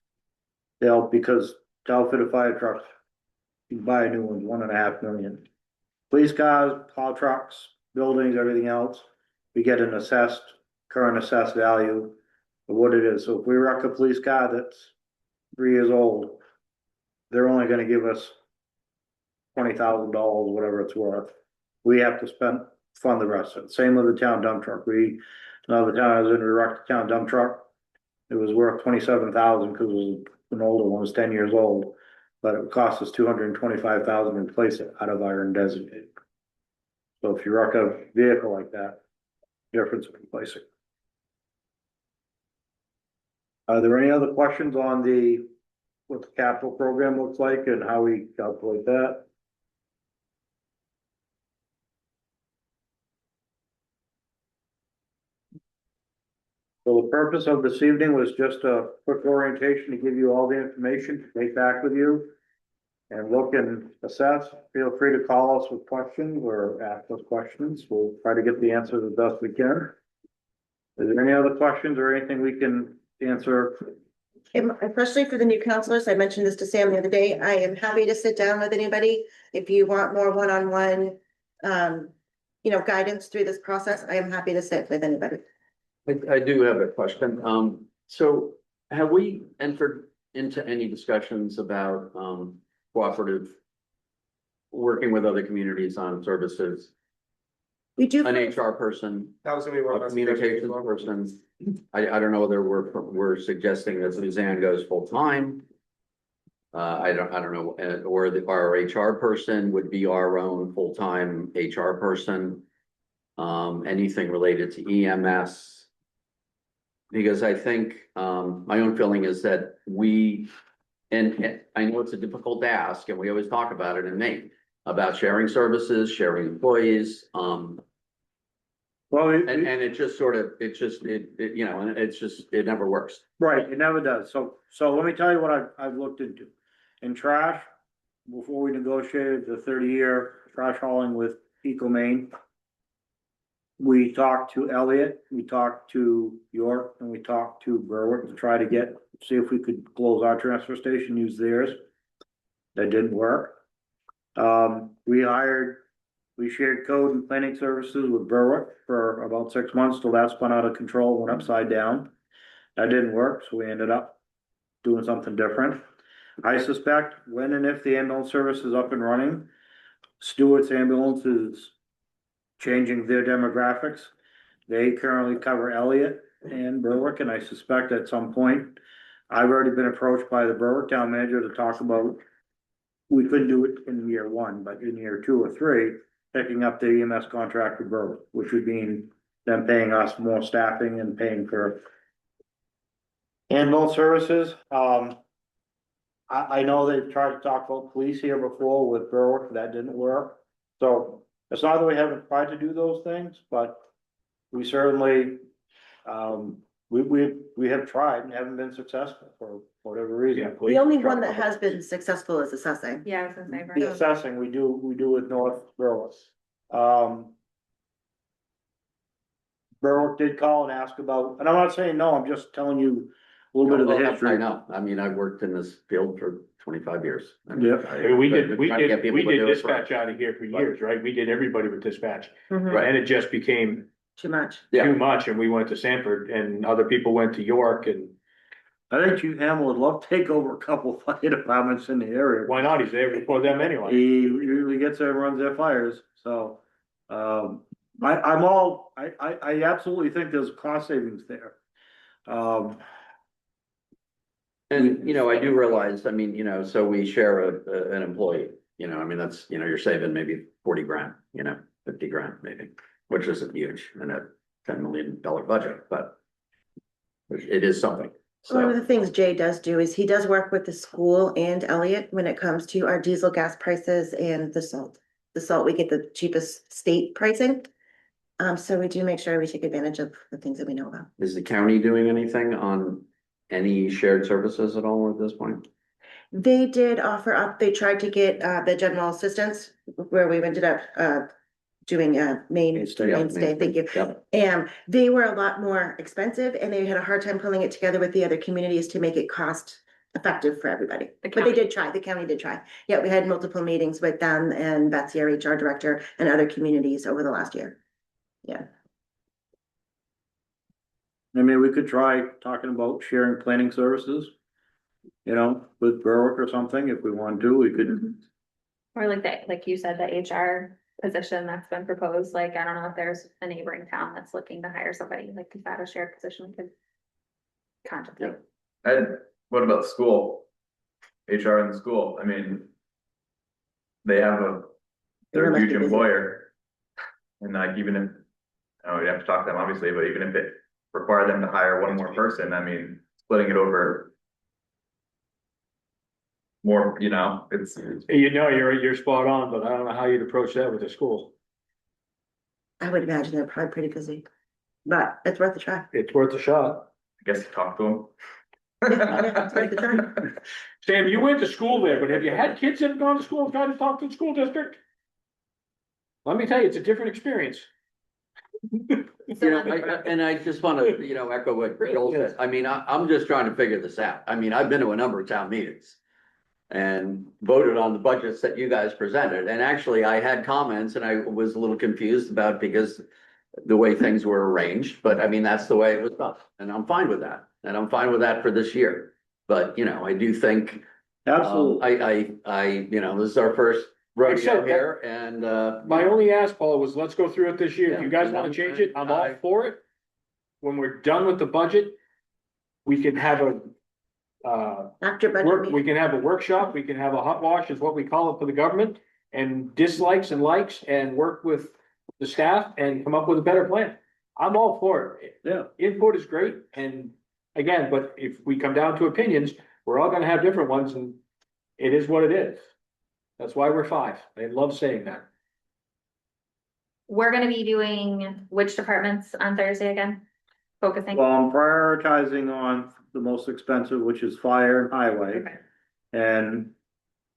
Because to outfit a fire truck, you buy a new one, 1.5 million. Police cars, plow trucks, buildings, everything else, we get an current assessed value of what it is. So if we wreck a police car that's 3 years old, they're only gonna give us $20,000, whatever it's worth. We have to fund the rest of it. Same with the town dump truck. Another time I was in, we wrecked the town dump truck. It was worth 27,000 because it was an older one, it was 10 years old. But it cost us 225,000 to replace it out of our undesignated. So if you wreck a vehicle like that, difference in replacing. Are there any other questions on what the capital program looks like and how we calculate that? So the purpose of this evening was just a quick orientation to give you all the information to take back with you. And look and assess. Feel free to call us with questions or ask us questions. We'll try to get the answers as best we can. Is there any other questions or anything we can answer. Especially for the new counselors, I mentioned this to Sam the other day, I am happy to sit down with anybody. If you want more one-on-one, guidance through this process, I am happy to sit with anybody. I do have a question. So have we entered into any discussions about, cooperative working with other communities on services, We do. an HR person, That was gonna be one of a my communications person? I don't know whether we're suggesting that Suzanne goes full-time. I don't know, or our HR person would be our own full-time HR person. Anything related to EMS. Because I think, my own feeling is that and I know it's a difficult ask, and we always talk about it in Maine, about sharing services, sharing employees, Well, and it just sort of, and it's just, it never works. right, it never does. So let me tell you what I've looked into. In trash, before we negotiated the 30-year trash hauling with Eco Maine, we talked to Elliott, we talked to York, and we talked to Berwick to try to see if we could close our transfer station, use theirs. That didn't work. We shared code and planning services with Berwick for about 6 months till that spun out of control, went upside down. That didn't work, so we ended up doing something different. I suspect when and if the ambulance service is up and running, Stewart's ambulance is changing their demographics. They currently cover Elliott and Berwick, and I suspect at some point, I've already been approached by the Berwick town manager to talk about, we couldn't do it in year 1, but in year 2 or 3, picking up the EMS contract with Berwick, which would mean them paying us more staffing and paying for ambulance services. I know they've tried to talk about police here before with Berwick, that didn't work. So it's not that we haven't tried to do those things, but we certainly, we have tried and haven't been successful for whatever reason. The only one that has been successful is assessing. Yeah, I was gonna say, The right. assessing, we do with North Berwick. Berwick did call and ask about, and I'm not saying no, I'm just telling you a little bit of the I history. know, I mean, I've worked in this field for 25 years. Yep. I mean, we did Trying to get people to do it dispatch out of here for years, right? We did everybody with dispatch. Mhm, And it just became too much. Yeah. too much, and we went to Sanford, and other people went to York, and I think Chief Hamill would love to take over a couple fire departments in the area. why not? He's there before them anyway. He usually gets there and runs their fires, so, I absolutely think there's cost savings there. And, I do realize, I mean, so we share an employee, I mean, that's, you're saving maybe 40 grand, 50 grand maybe, which isn't huge in a $10 million budget, but it is something. One of So, the things Jay does do is he does work with the school and Elliott when it comes to our diesel gas prices and the salt. The salt, we get the cheapest state pricing. So we do make sure we take advantage of the things that we know about. is the county doing anything on any shared services at all at this point? They did offer up, they tried to get the general assistance where we ended up doing Mainstay. mainstay, thank you. Yep. And they were a lot more expensive and they had a hard time pulling it together with the other communities to make it cost effective for everybody. The But they county. did try, the county did try. Yeah, we had multiple meetings with them and Betsy, our HR director, and other communities over the last year. Yeah. I mean, we could try talking about sharing planning services, with Berwick or something, if we want to, we could. Or like that, like you said, the HR position that's been proposed, like, I don't know if there's a neighboring town that's looking to hire somebody, like, is that a shared position we could contemplate? And what about the school? HR in the school, I mean. They have they're a huge They're busy. employer. And like, even if, we'd have to talk to them obviously, but even if it required them to hire one more person, I mean, splitting it over. More, it's, You're spot on, but I don't know how you'd approach that with the school. I would imagine they're probably pretty busy, but it's worth a try. It's worth a shot. I guess talk to them. Yeah, it's worth a try. Sam, you went to school there, but have you had kids that have gone to school and tried to talk to the school district? Let me tell you, it's a different experience. You know, and I just wanna, echo what Joel said. I mean, I'm just trying to figure this out. I mean, I've been to a number of town meetings. And voted on the budgets that you guys presented. And actually, I had comments and I was a little confused about because the way things were arranged, but I mean, that's the way it was done. And I'm fine with that. And I'm fine with that for this year. But, I do think, Absolutely. this is our first rodeo said, here and, My only ask, Paul, was let's go through it this year. If you guys Yeah. wanna change it, I'm all for it. When we're done with the budget, we can have a, After budget we meeting. can have a workshop, we can have a hot wash is what we call it for the government. And dislikes and likes and work with the staff and come up with a better plan. I'm all for it. Yeah. Input is great and again, but if we come down to opinions, we're all gonna have different ones and it is what it is. That's why we're five. I love saying that. We're gonna be doing which departments on Thursday again? Focusing? Well, I'm prioritizing on the most expensive, which is fire and highway. Okay. And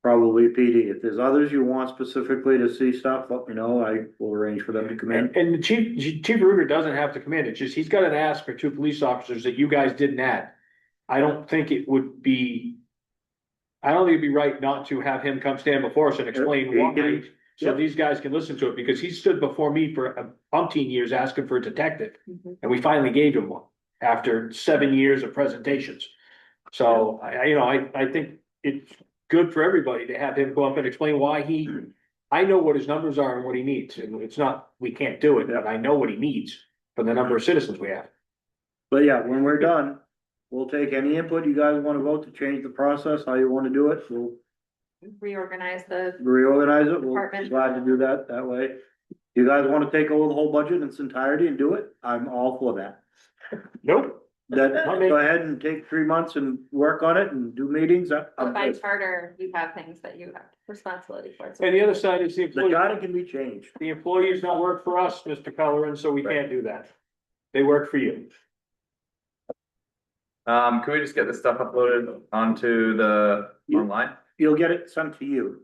probably PD. If there's others you want specifically to see stuff, let me know. I will arrange for them to come in. And the Chief Ruger doesn't have to come in. It's just, he's got an ask for two police officers that you guys didn't add. I don't think it would be. I don't think it'd be right not to have him come stand before us and explain He why. can- So Yep. these guys can listen to it because he stood before me for umpteen years asking for a detective. Mhm. And we finally gave him one after 7 years of presentations. So I think it's good for everybody to have him go up and explain why I know what his numbers are and what he needs. And it's not, we can't do it, but I know what he needs for the number of citizens we have. But yeah, when we're done, we'll take any input you guys wanna vote to change the process, how you wanna do it. We'll Reorganize the, reorganize it. We'll be Department. glad to do that way. You guys wanna take over the whole budget in its entirety and do it? I'm all for that. Nope. That, Not me. go ahead and take 3 months and work on it and do meetings. but by charter, you have things that you have responsibility for. So And the other side is the The employees. charter can be changed. The employees don't work for us, Mr. Pellerin, so we can't do that. They work for you. Can we just get this stuff uploaded onto the You- online? You'll get it sent to you.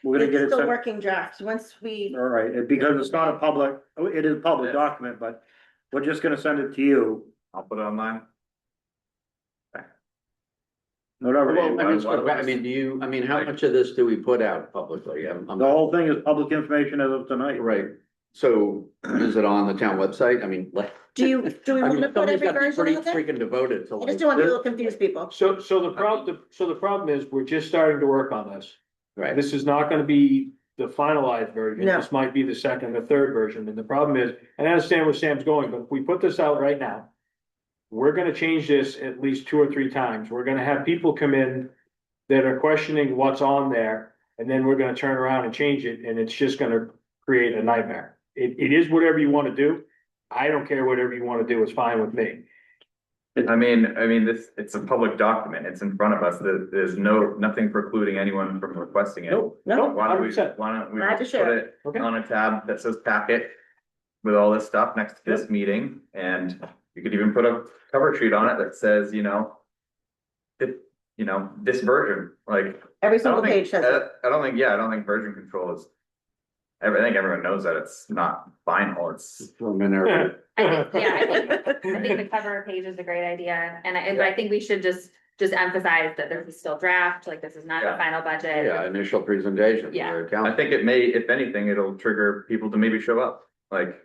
We're gonna get It's it still sent, working drafts. Once we, all right, because it's not a public, it is a public Yeah. document, but we're just gonna send it to you. I'll put it online. Whatever. well, Why- I mean, how much of this do we put out publicly? The whole thing is public information as of tonight. Right, so is it on the town website? I mean, like. do we I mean, wanna put somebody's every got to be version pretty out there? freaking devoted to I like. just don't want people to confuse people. So the problem is, we're just starting to work on this. Right, This is not gonna be the finalized version. No. This might be the second or third version. And the problem is, and I understand where Sam's going, but if we put this out right now, we're gonna change this at least 2 or 3 times. We're gonna have people come in that are questioning what's on there, and then we're gonna turn around and change it, and it's just gonna create a nightmare. It is whatever you wanna do. I don't care, whatever you wanna do is fine with me. I mean, it's a public document. It's in front of us. There's nothing precluding anyone from requesting it. No, Why don't we 100%. Glad to put share. it Okay. on a tab that says packet with all this stuff next to this meeting, and you could even put a cover sheet on it that says, this version, like. Every I single don't think- page says it. I don't think version control is. I think everyone knows that it's not final, it's. preliminary. I think the cover page is a great idea, and I think we should just emphasize that this is still draft, like this is not the Yeah. final budget. Yeah, initial presentation. Yeah. for I council. think it may, if anything, it'll trigger people to maybe show up, like,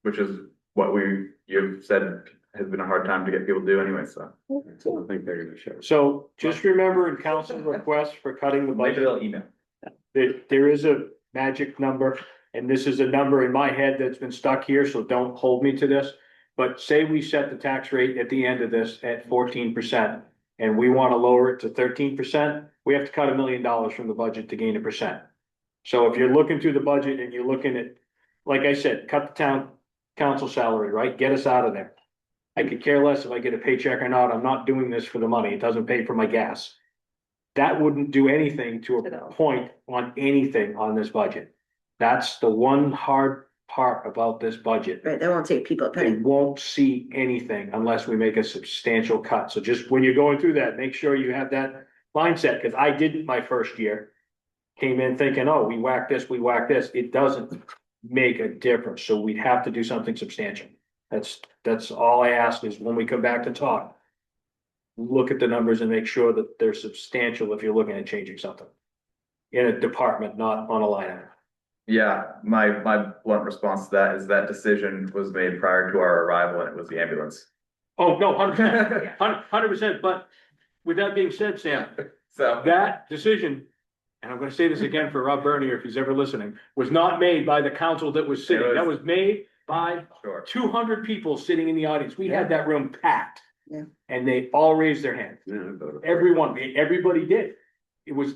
which is what you've said has been a hard time to get people to do anyway, so. I think they're gonna show. So just remember in council requests for cutting the Maybe budget, they'll email. there is a magic number. And this is a number in my head that's been stuck here, so don't hold me to this. But say we set the tax rate at the end of this at 14%. And we want to lower it to 13%, we have to cut $1 million from the budget to gain 1%. So if you're looking through the budget and you're looking at, like I said, cut the town council salary, right? Get us out of there. I could care less if I get a paycheck or not. I'm not doing this for the money. It doesn't pay for my gas. That wouldn't do anything to a point on anything on this budget. That's the one hard part about this budget. Right, that won't take people a They penny. won't see anything unless we make a substantial cut. So just when you're going through that, make sure you have that mindset, because I didn't my first year. Came in thinking, oh, we whacked this, we whacked this. It doesn't make a difference, so we'd have to do something substantial. That's all I ask is when we come back to talk. Look at the numbers and make sure that they're substantial if you're looking at changing something. In a department, not on a line item. Yeah, my blunt response to that is that decision was made prior to our arrival and it was the ambulance. Oh, no, 100%, 100%, but with that being said, Sam, So, that decision, and I'm gonna say this again for Rob Bernier, if he's ever listening, was not made by the council that was sitting, that was made by sure. 200 people sitting in the audience. We had that room packed. Yeah. And they all raised their hand. Yeah, I voted for it. Everyone, everybody did. It was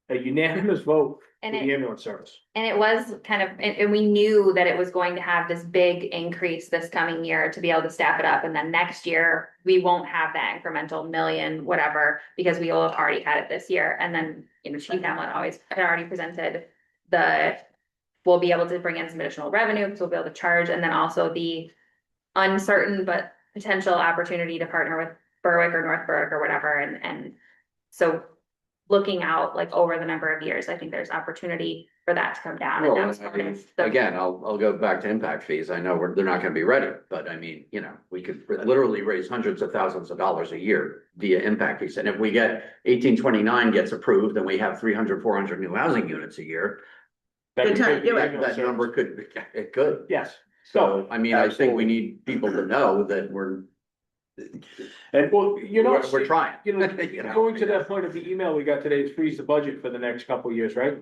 a unanimous vote for And the it, ambulance service. and it was kind of, and we knew that it was going to have this big increase this coming year to be able to staff it up. And then next year, we won't have that incremental million, whatever, because we will have already had it this year. And then, Chief Hamlin always had already presented we'll be able to bring in some additional revenue, because we'll be able to charge, and then also the uncertain but potential opportunity to partner with Berwick or North Berwick or whatever, and so looking out like over the number of years, I think there's opportunity for that to come down. And Well, that's I part mean, of the- again, I'll go back to impact fees. I know they're not gonna be ready, but I mean, we could literally raise hundreds of thousands of dollars a year via impact fees. And if we get 1829 gets approved and we have 300, 400 new housing units a year, Good time to do it. that number it could. Yes. So, I mean, I think we Absolutely. need people to know that we're Well, we're trying. Going to that point of the email we got today, is freeze the budget for the next couple of years, right?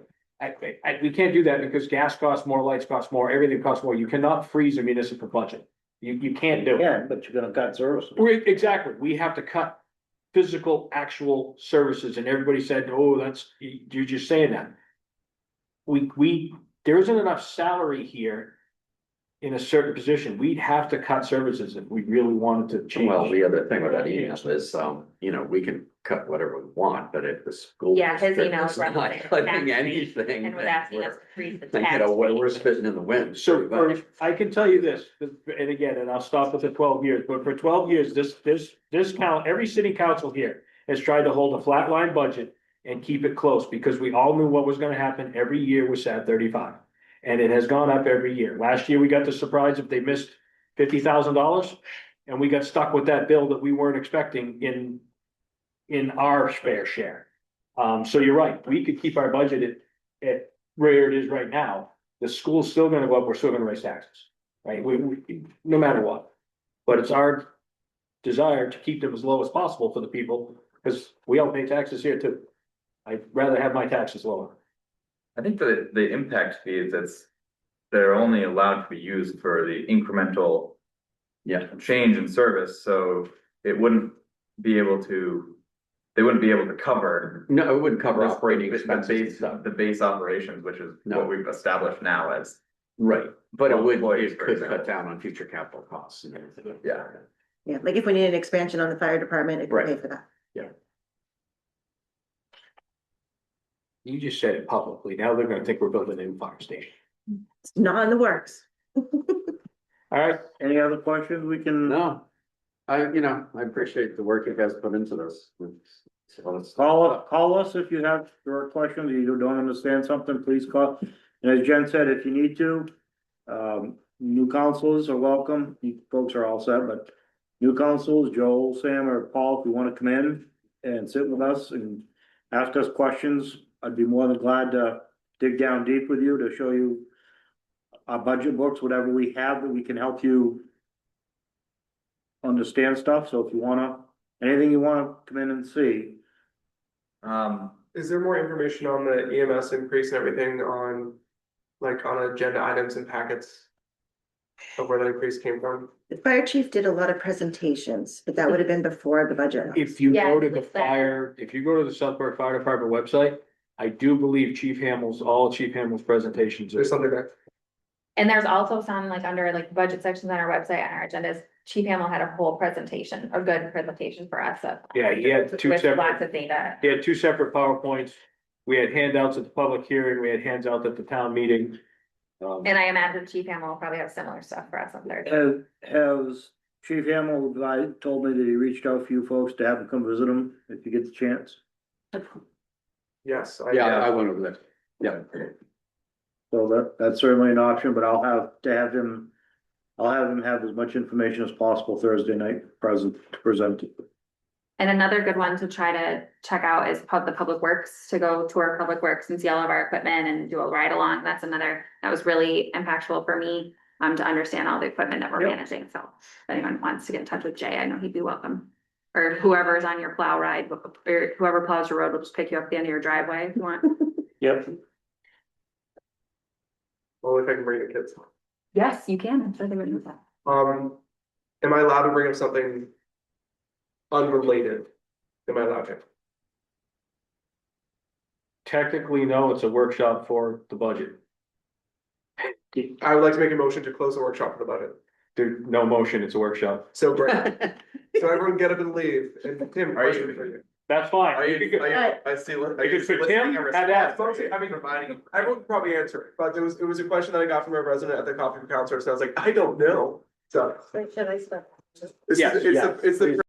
We can't do that because gas costs more, lights cost more, everything costs more. You cannot freeze a municipal budget. You can't do it. Yeah, but you're gonna cut services. Exactly. We have to cut physical, actual services, and everybody said, oh, you're just saying that. There isn't enough salary here in a certain position. We'd have to cut services if we really wanted to change. Well, the other thing with that email is, we can cut whatever we want, but if the school. Yeah, his district email is is not referencing cutting tax rate anything. and was then asking we're- us to freeze the then, tax. we're rate. spitting in the wind. So pretty much. I can tell you this, and again, and I'll stop with the 12 years, but for 12 years, every city council here has tried to hold a flat line budget and keep it close, because we all knew what was gonna happen every year with SAT 35. And it has gone up every year. Last year, we got the surprise if they missed $50,000, and we got stuck with that bill that we weren't expecting in our fair share. So you're right, we could keep our budget at where it is right now. The school's still gonna go up, we're still gonna raise taxes, right? No matter what. But it's our desire to keep them as low as possible for the people, because we all pay taxes here too. I'd rather have my taxes lower. I think the impact fees, they're only allowed to be used for the incremental. Yeah. Change in service, so they wouldn't be able to cover. No, it wouldn't cover the- operating the expenses and base- stuff. The base operations, which is No. what we've established now as, Right, but Employees, it for could example. cut down on future capital costs and everything. Yeah. Yeah, like if we need an expansion on the fire department, it could Right. pay for that. You just said it publicly, now they're gonna think we're building a new fire station. It's not in the works. All right, Any other questions we can? No, I appreciate the work you guys put into this. Call us if you have direct questions, you don't understand something, please call. And as Jen said, if you need to, new councils are welcome, you folks are all set, but new councils, Joel, Sam, or Paul, if you wanna come in and sit with us and ask us questions, I'd be more than glad to dig down deep with you to show you our budget books, whatever we have that we can help you understand stuff, so if you anything you wanna come in and see. Is there more information on the EMS increase and everything on agenda items and packets? Of where the increase came from? The fire chief did a lot of presentations, but that would have been before the budget. if you Yeah, go to the it's there. if you go to the Southport Fire Department website, I do believe all Chief Hamill's presentations. There's something there. And there's also some under budget sections on our website and our agendas. Chief Hamill had a whole presentation, a good presentation for us. Yeah, he had two With separate. lots of data. He had two separate PowerPoints. We had handouts at the public hearing, we had handouts at the town meeting. And I imagine Chief Hamill will probably have similar stuff for us on Thursday. Has Chief Hamel told me that he reached out for you folks to have him come visit him if you get the chance? Yes. Yeah, I went over there. Yeah. So that's certainly an option, but I'll have him have as much information as possible Thursday night to present it. And another good one to try to check out is the Public Works, to go tour Public Works and see all of our equipment and do a ride along. That's another, that was really impactful for me, to understand all the equipment that we're Yep. managing. So if anyone wants to get in touch with Jay, I know he'd be welcome. Or whoever is on your plow ride, or whoever plows your road will just pick you up at the end of your driveway if you want. Yep. Only if I can bring the kids. Yes, you can. I'm sure they would do that. Am I allowed to bring up something unrelated? Am I allowed to? Technically, no, it's a workshop for the budget. I would like to make a motion to close the workshop for the budget. There's no motion, it's a workshop. So great. So everyone get up and leave. And Tim, Are you- question for you. That's fine. Are you, I see, You could put Tim, have that. I mean, everyone could probably answer it, but it was a question that I got from a resident at the coffee for counselor, so I was like, I don't know. So Should I stop? it's Yes, the, yes, it's the please.